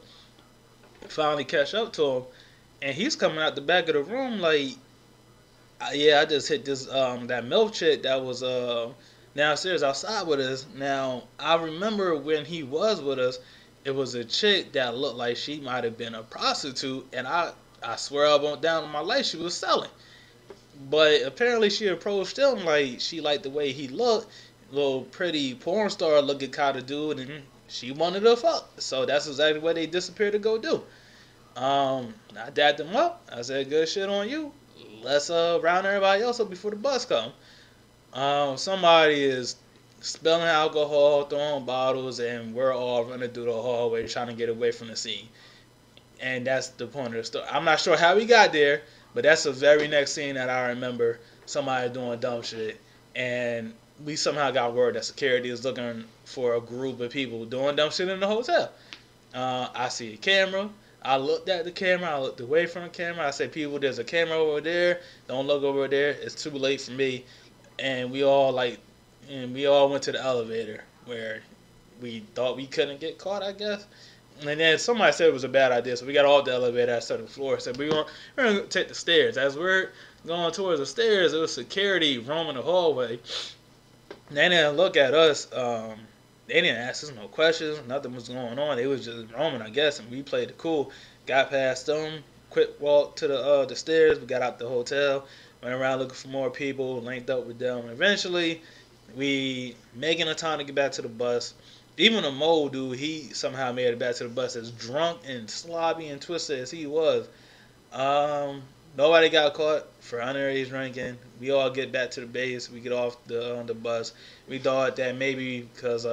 Finally catch up to him, and he's coming out the back of the room like, yeah, I just hit this that MILF chick that was downstairs outside with us. Now, I remember when he was with us, it was a chick that looked like she might have been a prostitute, and I swear up on down on my life she was selling. But apparently she approached him like she liked the way he looked, little pretty porn star looking kind of dude, and she wanted to fuck. So that's exactly what they disappeared to go do. I dapped them up. I said, "Good shit on you. Let's round everybody else up before the bus come." Somebody is spilling alcohol, throwing bottles, and we're all running through the hallway trying to get away from the scene. And that's the point of the story. I'm not sure how we got there, but that's the very next scene that I remember. Somebody doing dumb shit, and we somehow got word that security is looking for a group of people doing dumb shit in the hotel. I see a camera. I looked at the camera. I looked away from the camera. I said, "People, there's a camera over there. Don't look over there. It's too late for me." And we all went to the elevator where we thought we couldn't get caught, I guess. And then somebody said it was a bad idea, so we got off the elevator at 7th floor. Said we're gonna take the stairs. As we're going towards the stairs, there was security roaming the hallway. They didn't look at us. They didn't ask us no questions. Nothing was going on. They was just roaming, I guess, and we played it cool. Got past them, quick walk to the stairs. We got out the hotel, went around looking for more people, linked up with them. Eventually, we making a time to get back to the bus. Even the mole dude, he somehow made it back to the bus as drunk and slobby and twisted as he was. Nobody got caught for underage drinking. We all get back to the base. We get off the bus. We thought that maybe because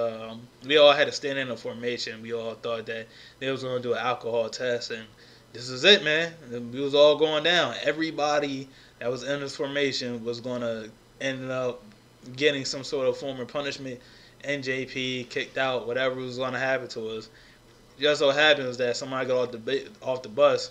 we all had to stand in a formation, we all thought that they was going to do an alcohol test, and this is it, man. We was all going down. Everybody that was in this formation was going to end up getting some sort of form of punishment, NJP, kicked out, whatever was going to happen to us. Just so happens that somebody got off the bus,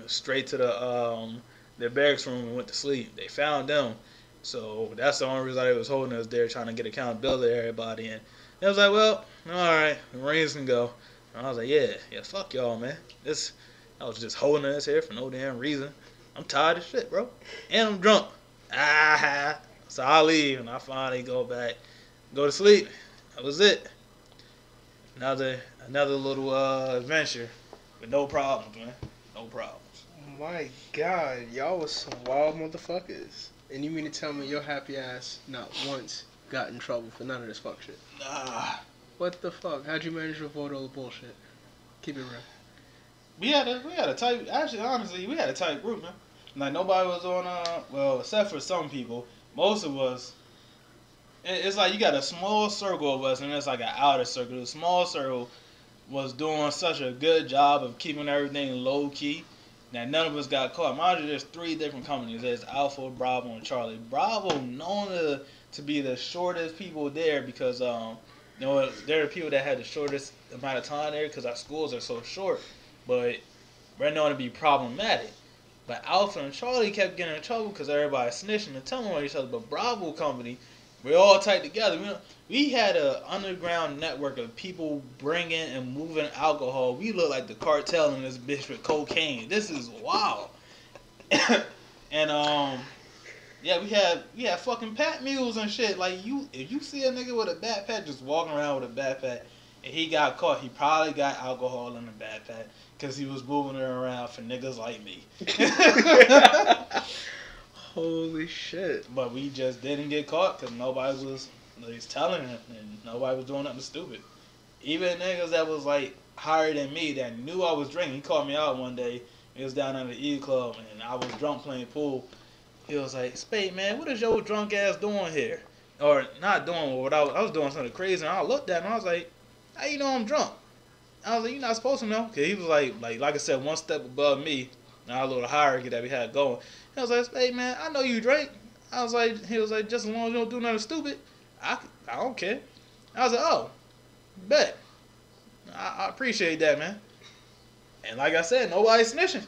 straight to the barracks room and went to sleep. They found them. So that's the only reason they was holding us there, trying to get accountability to everybody. And it was like, well, alright, the Marines can go. And I was like, yeah, fuck y'all, man. I was just holding us here for no damn reason. I'm tired of shit, bro. And I'm drunk. So I leave, and I finally go to sleep. That was it. Another little adventure with no problems, man. No problems. My God, y'all was some wild motherfuckers. And you mean to tell me your happy ass not once got in trouble for none of this fuck shit? Nah. What the fuck? How'd you manage to avoid all the bullshit? Keep it real. We had a tight. Actually, honestly, we had a tight group, man. Like nobody was on. Well, except for some people. Most of us. It's like you got a small circle of us, and it's like an outer circle. The small circle was doing such a good job of keeping everything low key that none of us got caught. Mind you, there's 3 different companies. There's Alpha, Bravo, and Charlie. Bravo known to be the shortest people there because they're the people that had the shortest amount of time there because our schools are so short. But we're known to be problematic. But Alpha and Charlie kept getting in trouble because everybody snitching and telling on each other. But Bravo company, we're all tight together. We had an underground network of people bringing and moving alcohol. We look like the cartel in this bitch with cocaine. This is wild. And Yeah, we had fucking pat mules and shit. Like if you see a nigga with a backpack just walking around with a backpack, and he got caught, he probably got alcohol in the backpack because he was moving it around for niggas like me. Holy shit! But we just didn't get caught because nobody was at least telling him, and nobody was doing nothing stupid. Even niggas that was like higher than me that knew I was drinking. He called me out one day. He was down at the E Club, and I was drunk playing pool. He was like, Spade, man, what is your drunk ass doing here? Or not doing what I was doing something crazy. And I looked at him and I was like, how you know I'm drunk? I was like, you're not supposed to know. Because he was like I said, one step above me. And our little hierarchy that we had going. He was like, Spade, man, I know you drink. He was like, just as long as you don't do nothing stupid, I don't care. I was like, oh, bet. I appreciate that, man. And like I said, nobody's snitching.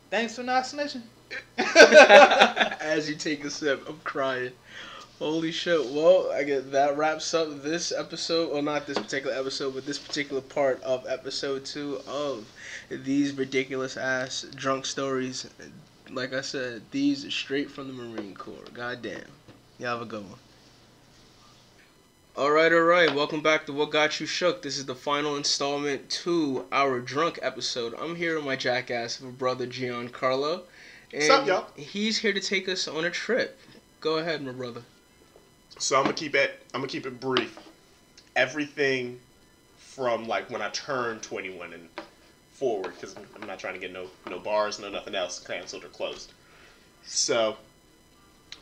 Thanks for not snitching. As you take a sip, I'm crying. Holy shit. Well, I guess that wraps up this episode. Well, not this particular episode, but this particular part of episode 2 of these ridiculous ass drunk stories. Like I said, these are straight from the Marine Corps. Goddamn. Y'all have a good one. Alright. Welcome back to What Got You Shook. This is the final installment to our drunk episode. I'm here with my jackass of a brother, Giancarlo. And what's up, y'all? He's here to take us on a trip. Go ahead, my brother. So I'm gonna keep it brief. Everything from like when I turned 21 and forward, because I'm not trying to get no bars, no nothing else canceled or closed. So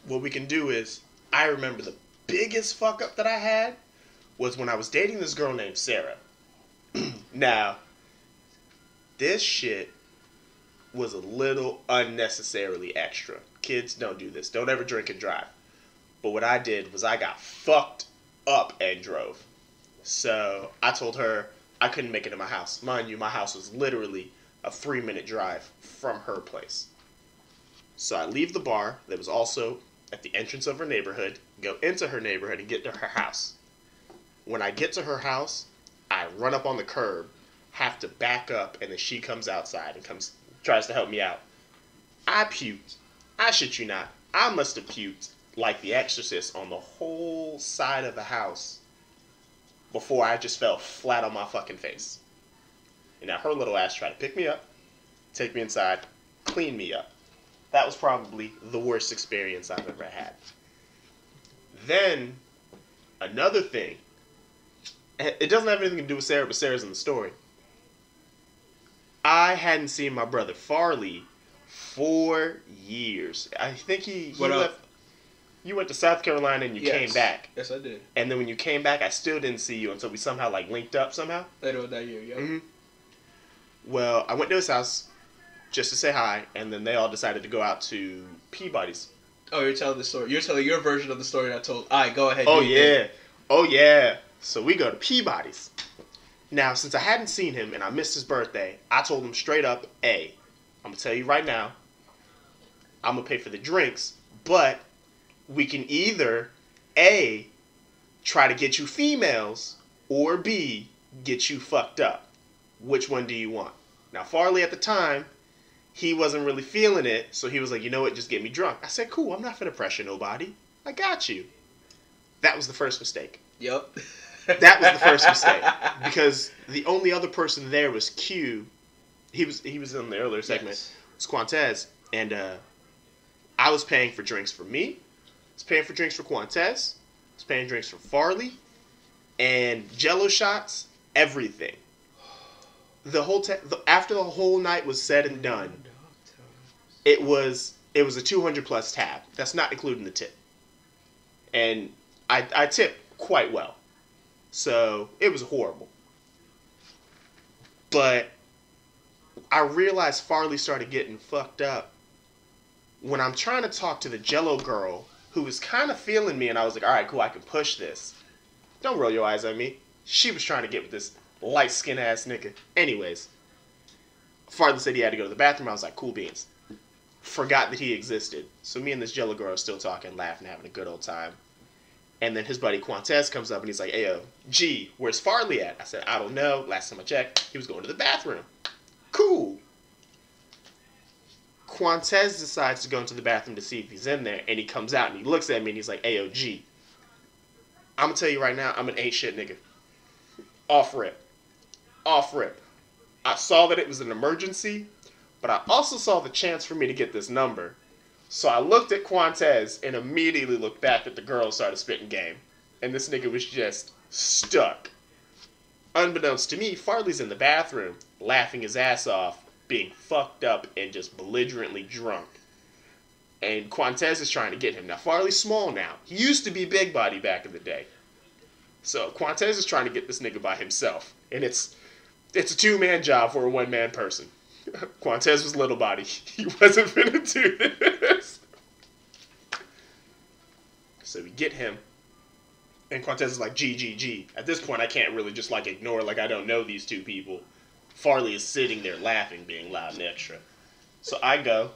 what we can do is, I remember the biggest fuck up that I had was when I was dating this girl named Sarah. Now, this shit was a little unnecessarily extra. Kids, don't do this. Don't ever drink and drive. But what I did was I got fucked up and drove. So I told her I couldn't make it to my house. Mind you, my house was literally a 3-minute drive from her place. So I leave the bar that was also at the entrance of her neighborhood, go into her neighborhood and get to her house. When I get to her house, I run up on the curb, have to back up, and then she comes outside and tries to help me out. I puked. I shit you not. I must have puked like The Exorcist on the whole side of the house before I just fell flat on my fucking face. And now her little ass tried to pick me up, take me inside, clean me up. That was probably the worst experience I've ever had. Then, another thing. It doesn't have anything to do with Sarah, but Sarah's in the story. I hadn't seen my brother Farley for years. I think he left. You went to South Carolina and you came back. Yes, I did. And then when you came back, I still didn't see you until we somehow like linked up somehow. Later that year, yeah. Mm-hmm. Well, I went to his house just to say hi, and then they all decided to go out to Peabody's. Oh, you're telling the story. You're telling your version of the story I told. All right, go ahead. Oh, yeah. Oh, yeah. So we go to Peabody's. Now, since I hadn't seen him and I missed his birthday, I told him straight up, I'm going to tell you right now, I'm going to pay for the drinks, but we can either, A, try to get you females, or B, get you fucked up. Which one do you want? Now, Farley at the time, he wasn't really feeling it, so he was like, you know what, just get me drunk. I said, cool, I'm not finna pressure nobody. I got you. That was the first mistake. Yep. That was the first mistake. Because the only other person there was Q. He was in the earlier segment. Yes. It was Quantez. And I was paying for drinks for me. I was paying for drinks for Quantez. I was paying drinks for Farley. And Jello shots. Everything. The whole after the whole night was said and done, it was a 200 plus tab. That's not including the tip. And I tipped quite well. So it was horrible. But I realized Farley started getting fucked up when I'm trying to talk to the Jello girl who was kind of feeling me, and I was like, all right, cool, I can push this. Don't roll your eyes at me. She was trying to get with this light-skinned ass nigga. Anyways, Farley said he had to go to the bathroom. I was like, cool beans. Forgot that he existed. So me and this Jello girl are still talking, laughing, having a good old time. And then his buddy Quantez comes up and he's like, hey, yo, G, where's Farley at? I said, I don't know. Last time I checked, he was going to the bathroom. Cool. Quantez decides to go into the bathroom to see if he's in there, and he comes out and he looks at me and he's like, "AOG, I'm gonna tell you right now, I'm an ain't shit nigga. Off rip. Off rip. I saw that it was an emergency, but I also saw the chance for me to get this number. So I looked at Quantez and immediately looked back at the girl and started spitting game. And this nigga was just stuck. Unbeknownst to me, Farley's in the bathroom, laughing his ass off, being fucked up and just belligerently drunk. And Quantez is trying to get him. Now, Farley's small now. He used to be big body back in the day. So Quantez is trying to get this nigga by himself. And it's a two-man job for a one-man person. Quantez was little body. He wasn't finna do this. So we get him. And Quantez is like, G. At this point, I can't really just like ignore like I don't know these two people. Farley is sitting there laughing, being loud and extra. So I go,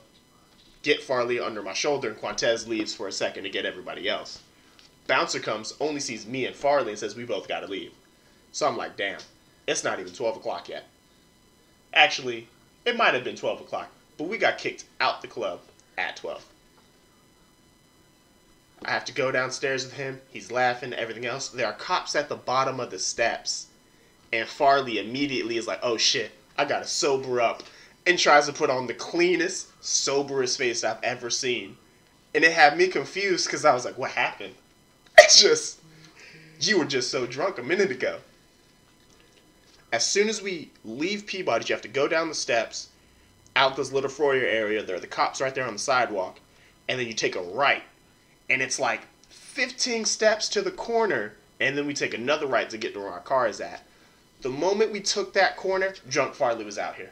get Farley under my shoulder, and Quantez leaves for a second to get everybody else. Bouncer comes, only sees me and Farley, and says we both gotta leave. So I'm like, damn, it's not even 12 o'clock yet. Actually, it might have been 12 o'clock, but we got kicked out the club at 12. I have to go downstairs with him. He's laughing, everything else. There are cops at the bottom of the steps. And Farley immediately is like, oh shit, I gotta sober up. And tries to put on the cleanest, soberest face I've ever seen. And it had me confused because I was like, what happened? It's just, you were just so drunk a minute ago. As soon as we leave Peabody, you have to go down the steps, out this little foyer area. There are the cops right there on the sidewalk. And then you take a right. And it's like 15 steps to the corner. And then we take another right to get to where our car is at. The moment we took that corner, Drunk Farley was out here.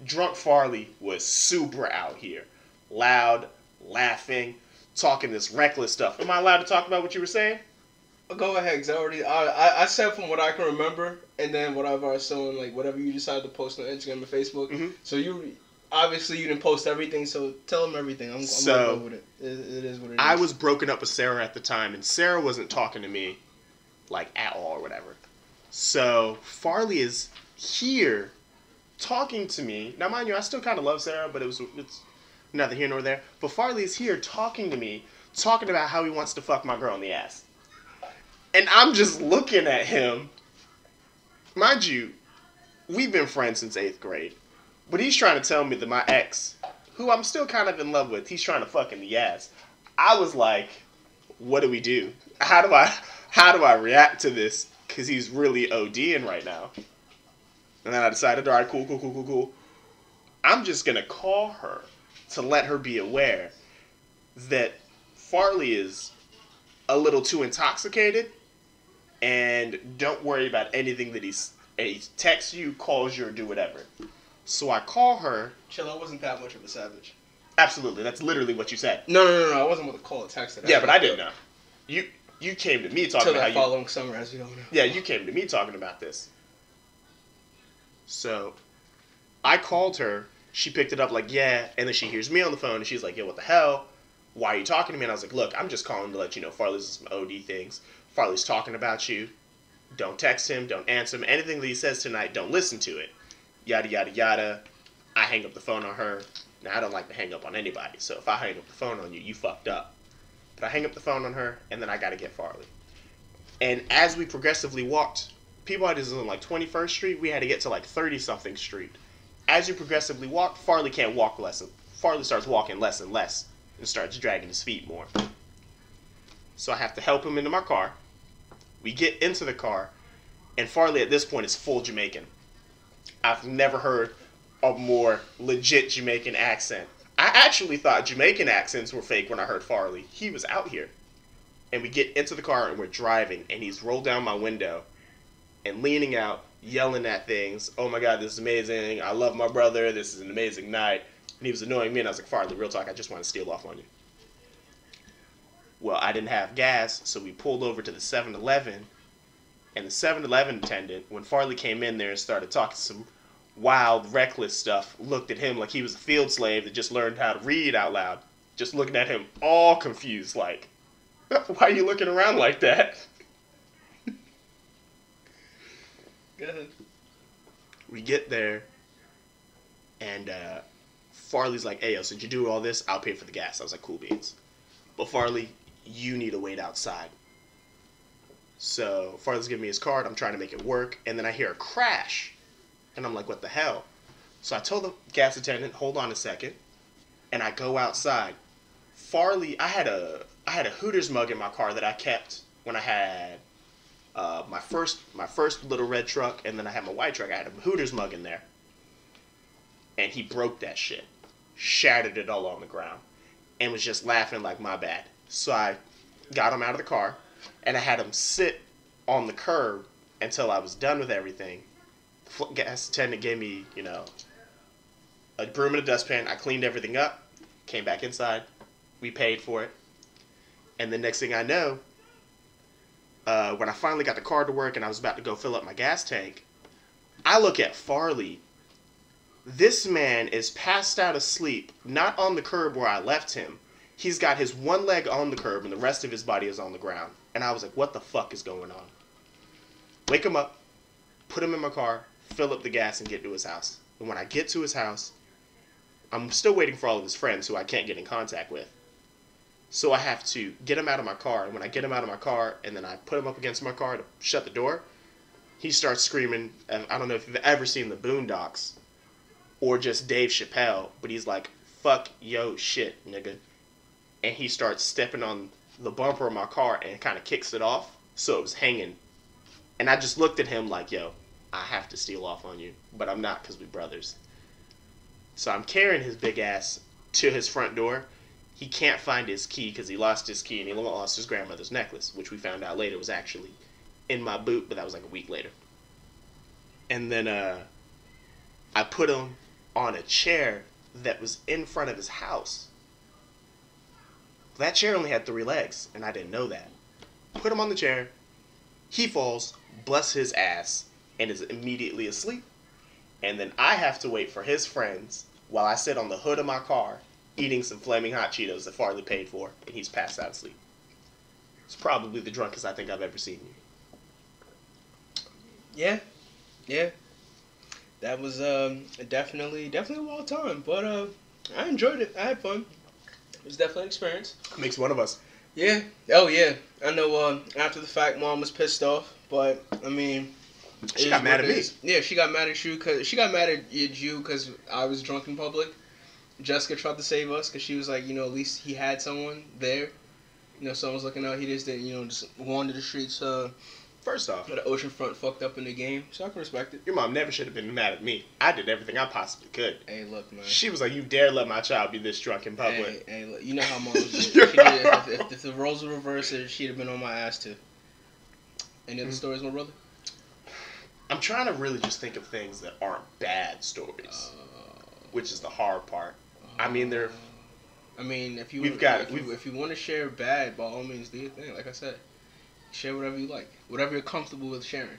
Drunk Farley was super out here. Loud, laughing, talking this reckless stuff. Am I allowed to talk about what you were saying? Go ahead, because I said from what I can remember, and then whatever I saw, like whatever you decided to post on Instagram and Facebook. Mm-hmm. So you didn't post everything, so tell them everything. I'm gonna go with it. It is what it is. I was broken up with Sarah at the time, and Sarah wasn't talking to me, like, at all or whatever. So Farley is here talking to me. Now, mind you, I still kind of love Sarah, but it's neither here nor there. But Farley is here talking to me, talking about how he wants to fuck my girl in the ass. And I'm just looking at him. Mind you, we've been friends since 8th grade. But he's trying to tell me that my ex, who I'm still kind of in love with, he's trying to fuck in the ass. I was like, what do we do? How do I react to this? Because he's really ODing right now. And then I decided, all right, cool. I'm just going to call her to let her be aware that Farley is a little too intoxicated. And don't worry about anything that he texts you, calls you, or do whatever. So I call her. Chill, I wasn't that much of a savage. Absolutely. That's literally what you said. No. I wasn't going to call or text it. Yeah, but I didn't know. You came to me talking about how you... following summer, as you don't know. Yeah, you came to me talking about this. So, I called her. She picked it up like, yeah. And then she hears me on the phone, and she's like, yo, what the hell? Why are you talking to me? And I was like, look, I'm just calling to let you know Farley's some OD things. Farley's talking about you. Don't text him. Don't answer him. Anything that he says tonight, don't listen to it. Yada, yada, yada. I hang up the phone on her. Now, I don't like to hang up on anybody. So, if I hang up the phone on you, you fucked up. But I hang up the phone on her, and then I got to get Farley. And as we progressively walked, Peabody's on like 21st Street. We had to get to like 30-something Street. As you progressively walk, Farley can't walk less. Farley starts walking less and less and starts dragging his feet more. So I have to help him into my car. We get into the car, and Farley at this point is full Jamaican. I've never heard a more legit Jamaican accent. I actually thought Jamaican accents were fake when I heard Farley. He was out here. And we get into the car and we're driving, and he's rolled down my window and leaning out, yelling at things. Oh my God, this is amazing. I love my brother. This is an amazing night. And he was annoying me, and I was like, Farley, real talk, I just want to steal off on you. Well, I didn't have gas, so we pulled over to the 7-Eleven. And the 7-Eleven attendant, when Farley came in there and started talking some wild, reckless stuff, looked at him like he was a field slave that just learned how to read out loud. Just looking at him all confused, like, why are you looking around like that? Go ahead. We get there, and Farley's like, hey, yo, since you do all this, I'll pay for the gas. I was like, cool beans. But Farley, you need to wait outside. So Farley's giving me his card. I'm trying to make it work. And then I hear a crash. And I'm like, what the hell? So I told the gas attendant, hold on a second. And I go outside. Farley, I had a Hooters mug in my car that I kept when I had my first little red truck, and then I had my white truck. I had a Hooters mug in there. And he broke that shit. Shattered it all on the ground. And was just laughing like, my bad. So I got him out of the car, and I had him sit on the curb until I was done with everything. The gas attendant gave me, a broom and a dustpan. I cleaned everything up, came back inside. We paid for it. And the next thing I know, when I finally got the car to work and I was about to go fill up my gas tank, I look at Farley. This man is passed out asleep, not on the curb where I left him. He's got his one leg on the curb and the rest of his body is on the ground. And I was like, what the fuck is going on? Wake him up, put him in my car, fill up the gas, and get to his house. And when I get to his house, I'm still waiting for all of his friends who I can't get in contact with. So I have to get him out of my car. And when I get him out of my car and then I put him up against my car to shut the door, he starts screaming. And I don't know if you've ever seen the Boondocks or just Dave Chappelle, but he's like, fuck yo shit, nigga. And he starts stepping on the bumper of my car and kind of kicks it off. So it was hanging. And I just looked at him like, yo, I have to steal off on you. But I'm not because we're brothers. So I'm carrying his big ass to his front door. He can't find his key because he lost his key and he lost his grandmother's necklace, which we found out later was actually in my boot, but that was like a week later. And then I put him on a chair that was in front of his house. That chair only had 3 legs, and I didn't know that. Put him on the chair. He falls, busts his ass, and is immediately asleep. And then I have to wait for his friends while I sit on the hood of my car eating some flaming hot Cheetos that Farley paid for, and he's passed out asleep. It's probably the drunkest I think I've ever seen you. Yeah. That was definitely a wild time, but I enjoyed it. I had fun. It was definitely an experience. Makes one of us. Yeah. Oh yeah. I know. After the fact, Mom was pissed off, but I mean, she got mad at me. Yeah, she got mad at you because I was drunk in public. Jessica tried to save us because she was like, at least he had someone there. Someone was looking out. He just didn't, just wander the streets. First off, the oceanfront fucked up in the game, so I can respect it. Your mom never should have been mad at me. I did everything I possibly could. Hey, look, man. She was like, you dare let my child be this drunk in public. Hey, look, you know how Mom was. If the roles were reversed, she'd have been on my ass too. Any other stories, my brother? I'm trying to really just think of things that aren't bad stories, which is the hard part. I mean, if you want to share bad, by all means, do your thing. Like I said, share whatever you like, whatever you're comfortable with sharing.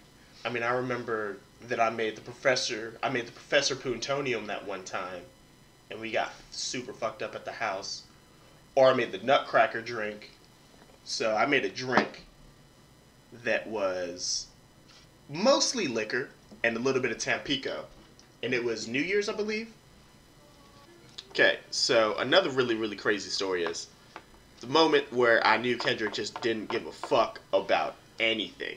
I mean, I remember that I made the professor Poontonium that one time, and we got super fucked up at the house. Or I made the Nutcracker drink. So I made a drink that was mostly liquor and a little bit of Tampico, and it was New Year's, I believe. Okay, so another really, really crazy story is the moment where I knew Kendrek just didn't give a fuck about anything.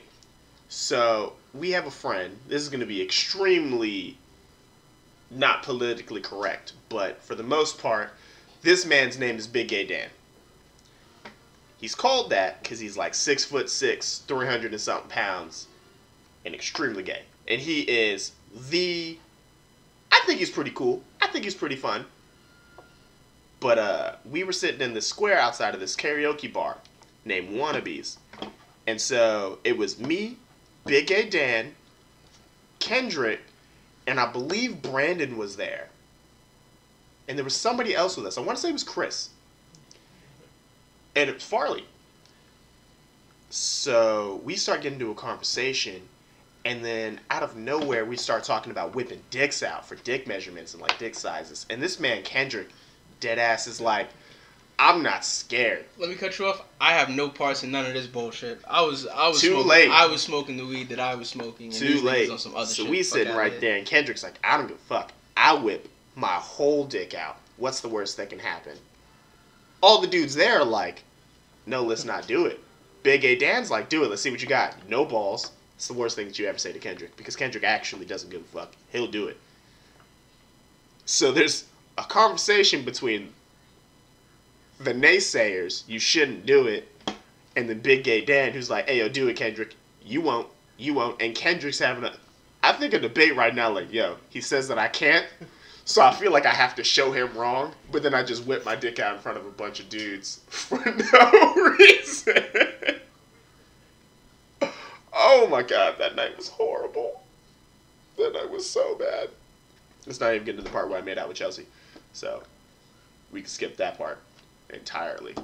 So we have a friend. This is going to be extremely not politically correct, but for the most part, this man's name is Big Gay Dan. He's called that because he's like 6'6", 300 and something pounds, and extremely gay. And he is I think he's pretty cool. I think he's pretty fun. But we were sitting in the square outside of this karaoke bar named Wannabes. And so it was me, Big Gay Dan, Kendrek, and I believe Brandon was there. And there was somebody else with us. I want to say it was Chris. And it was Farley. So we start getting into a conversation. And then out of nowhere, we start talking about whipping dicks out for dick measurements and like dick sizes. And this man, Kendrek, dead ass is like, I'm not scared. Let me cut you off. I have no parts in none of this bullshit. I was Too smoking, late. I was smoking the weed that I was smoking. And Too late. On some other so shit. we sitting right there, and Kendrick's like, I don't give a fuck. I whip my whole dick out. What's the worst that can happen? All the dudes there are like, no, let's not do it. Big A Dan's like, do it. Let's see what you got. No balls. It's the worst thing that you ever say to Kendrek, because Kendrek actually doesn't give a fuck. He'll do it. So there's a conversation between the naysayers, you shouldn't do it, and then Big Gay Dan, who's like, hey, yo, do it, Kendrek. You won't. And Kendrick's having I think a debate right now, like, yo, he says that I can't, so I feel like I have to show him wrong, but then I just whip my dick out in front of a bunch of dudes for no reason. Oh my god, that night was horrible. That night was so bad. Let's not even get to the part where I made out with Chelsea. So, we can skip that part entirely.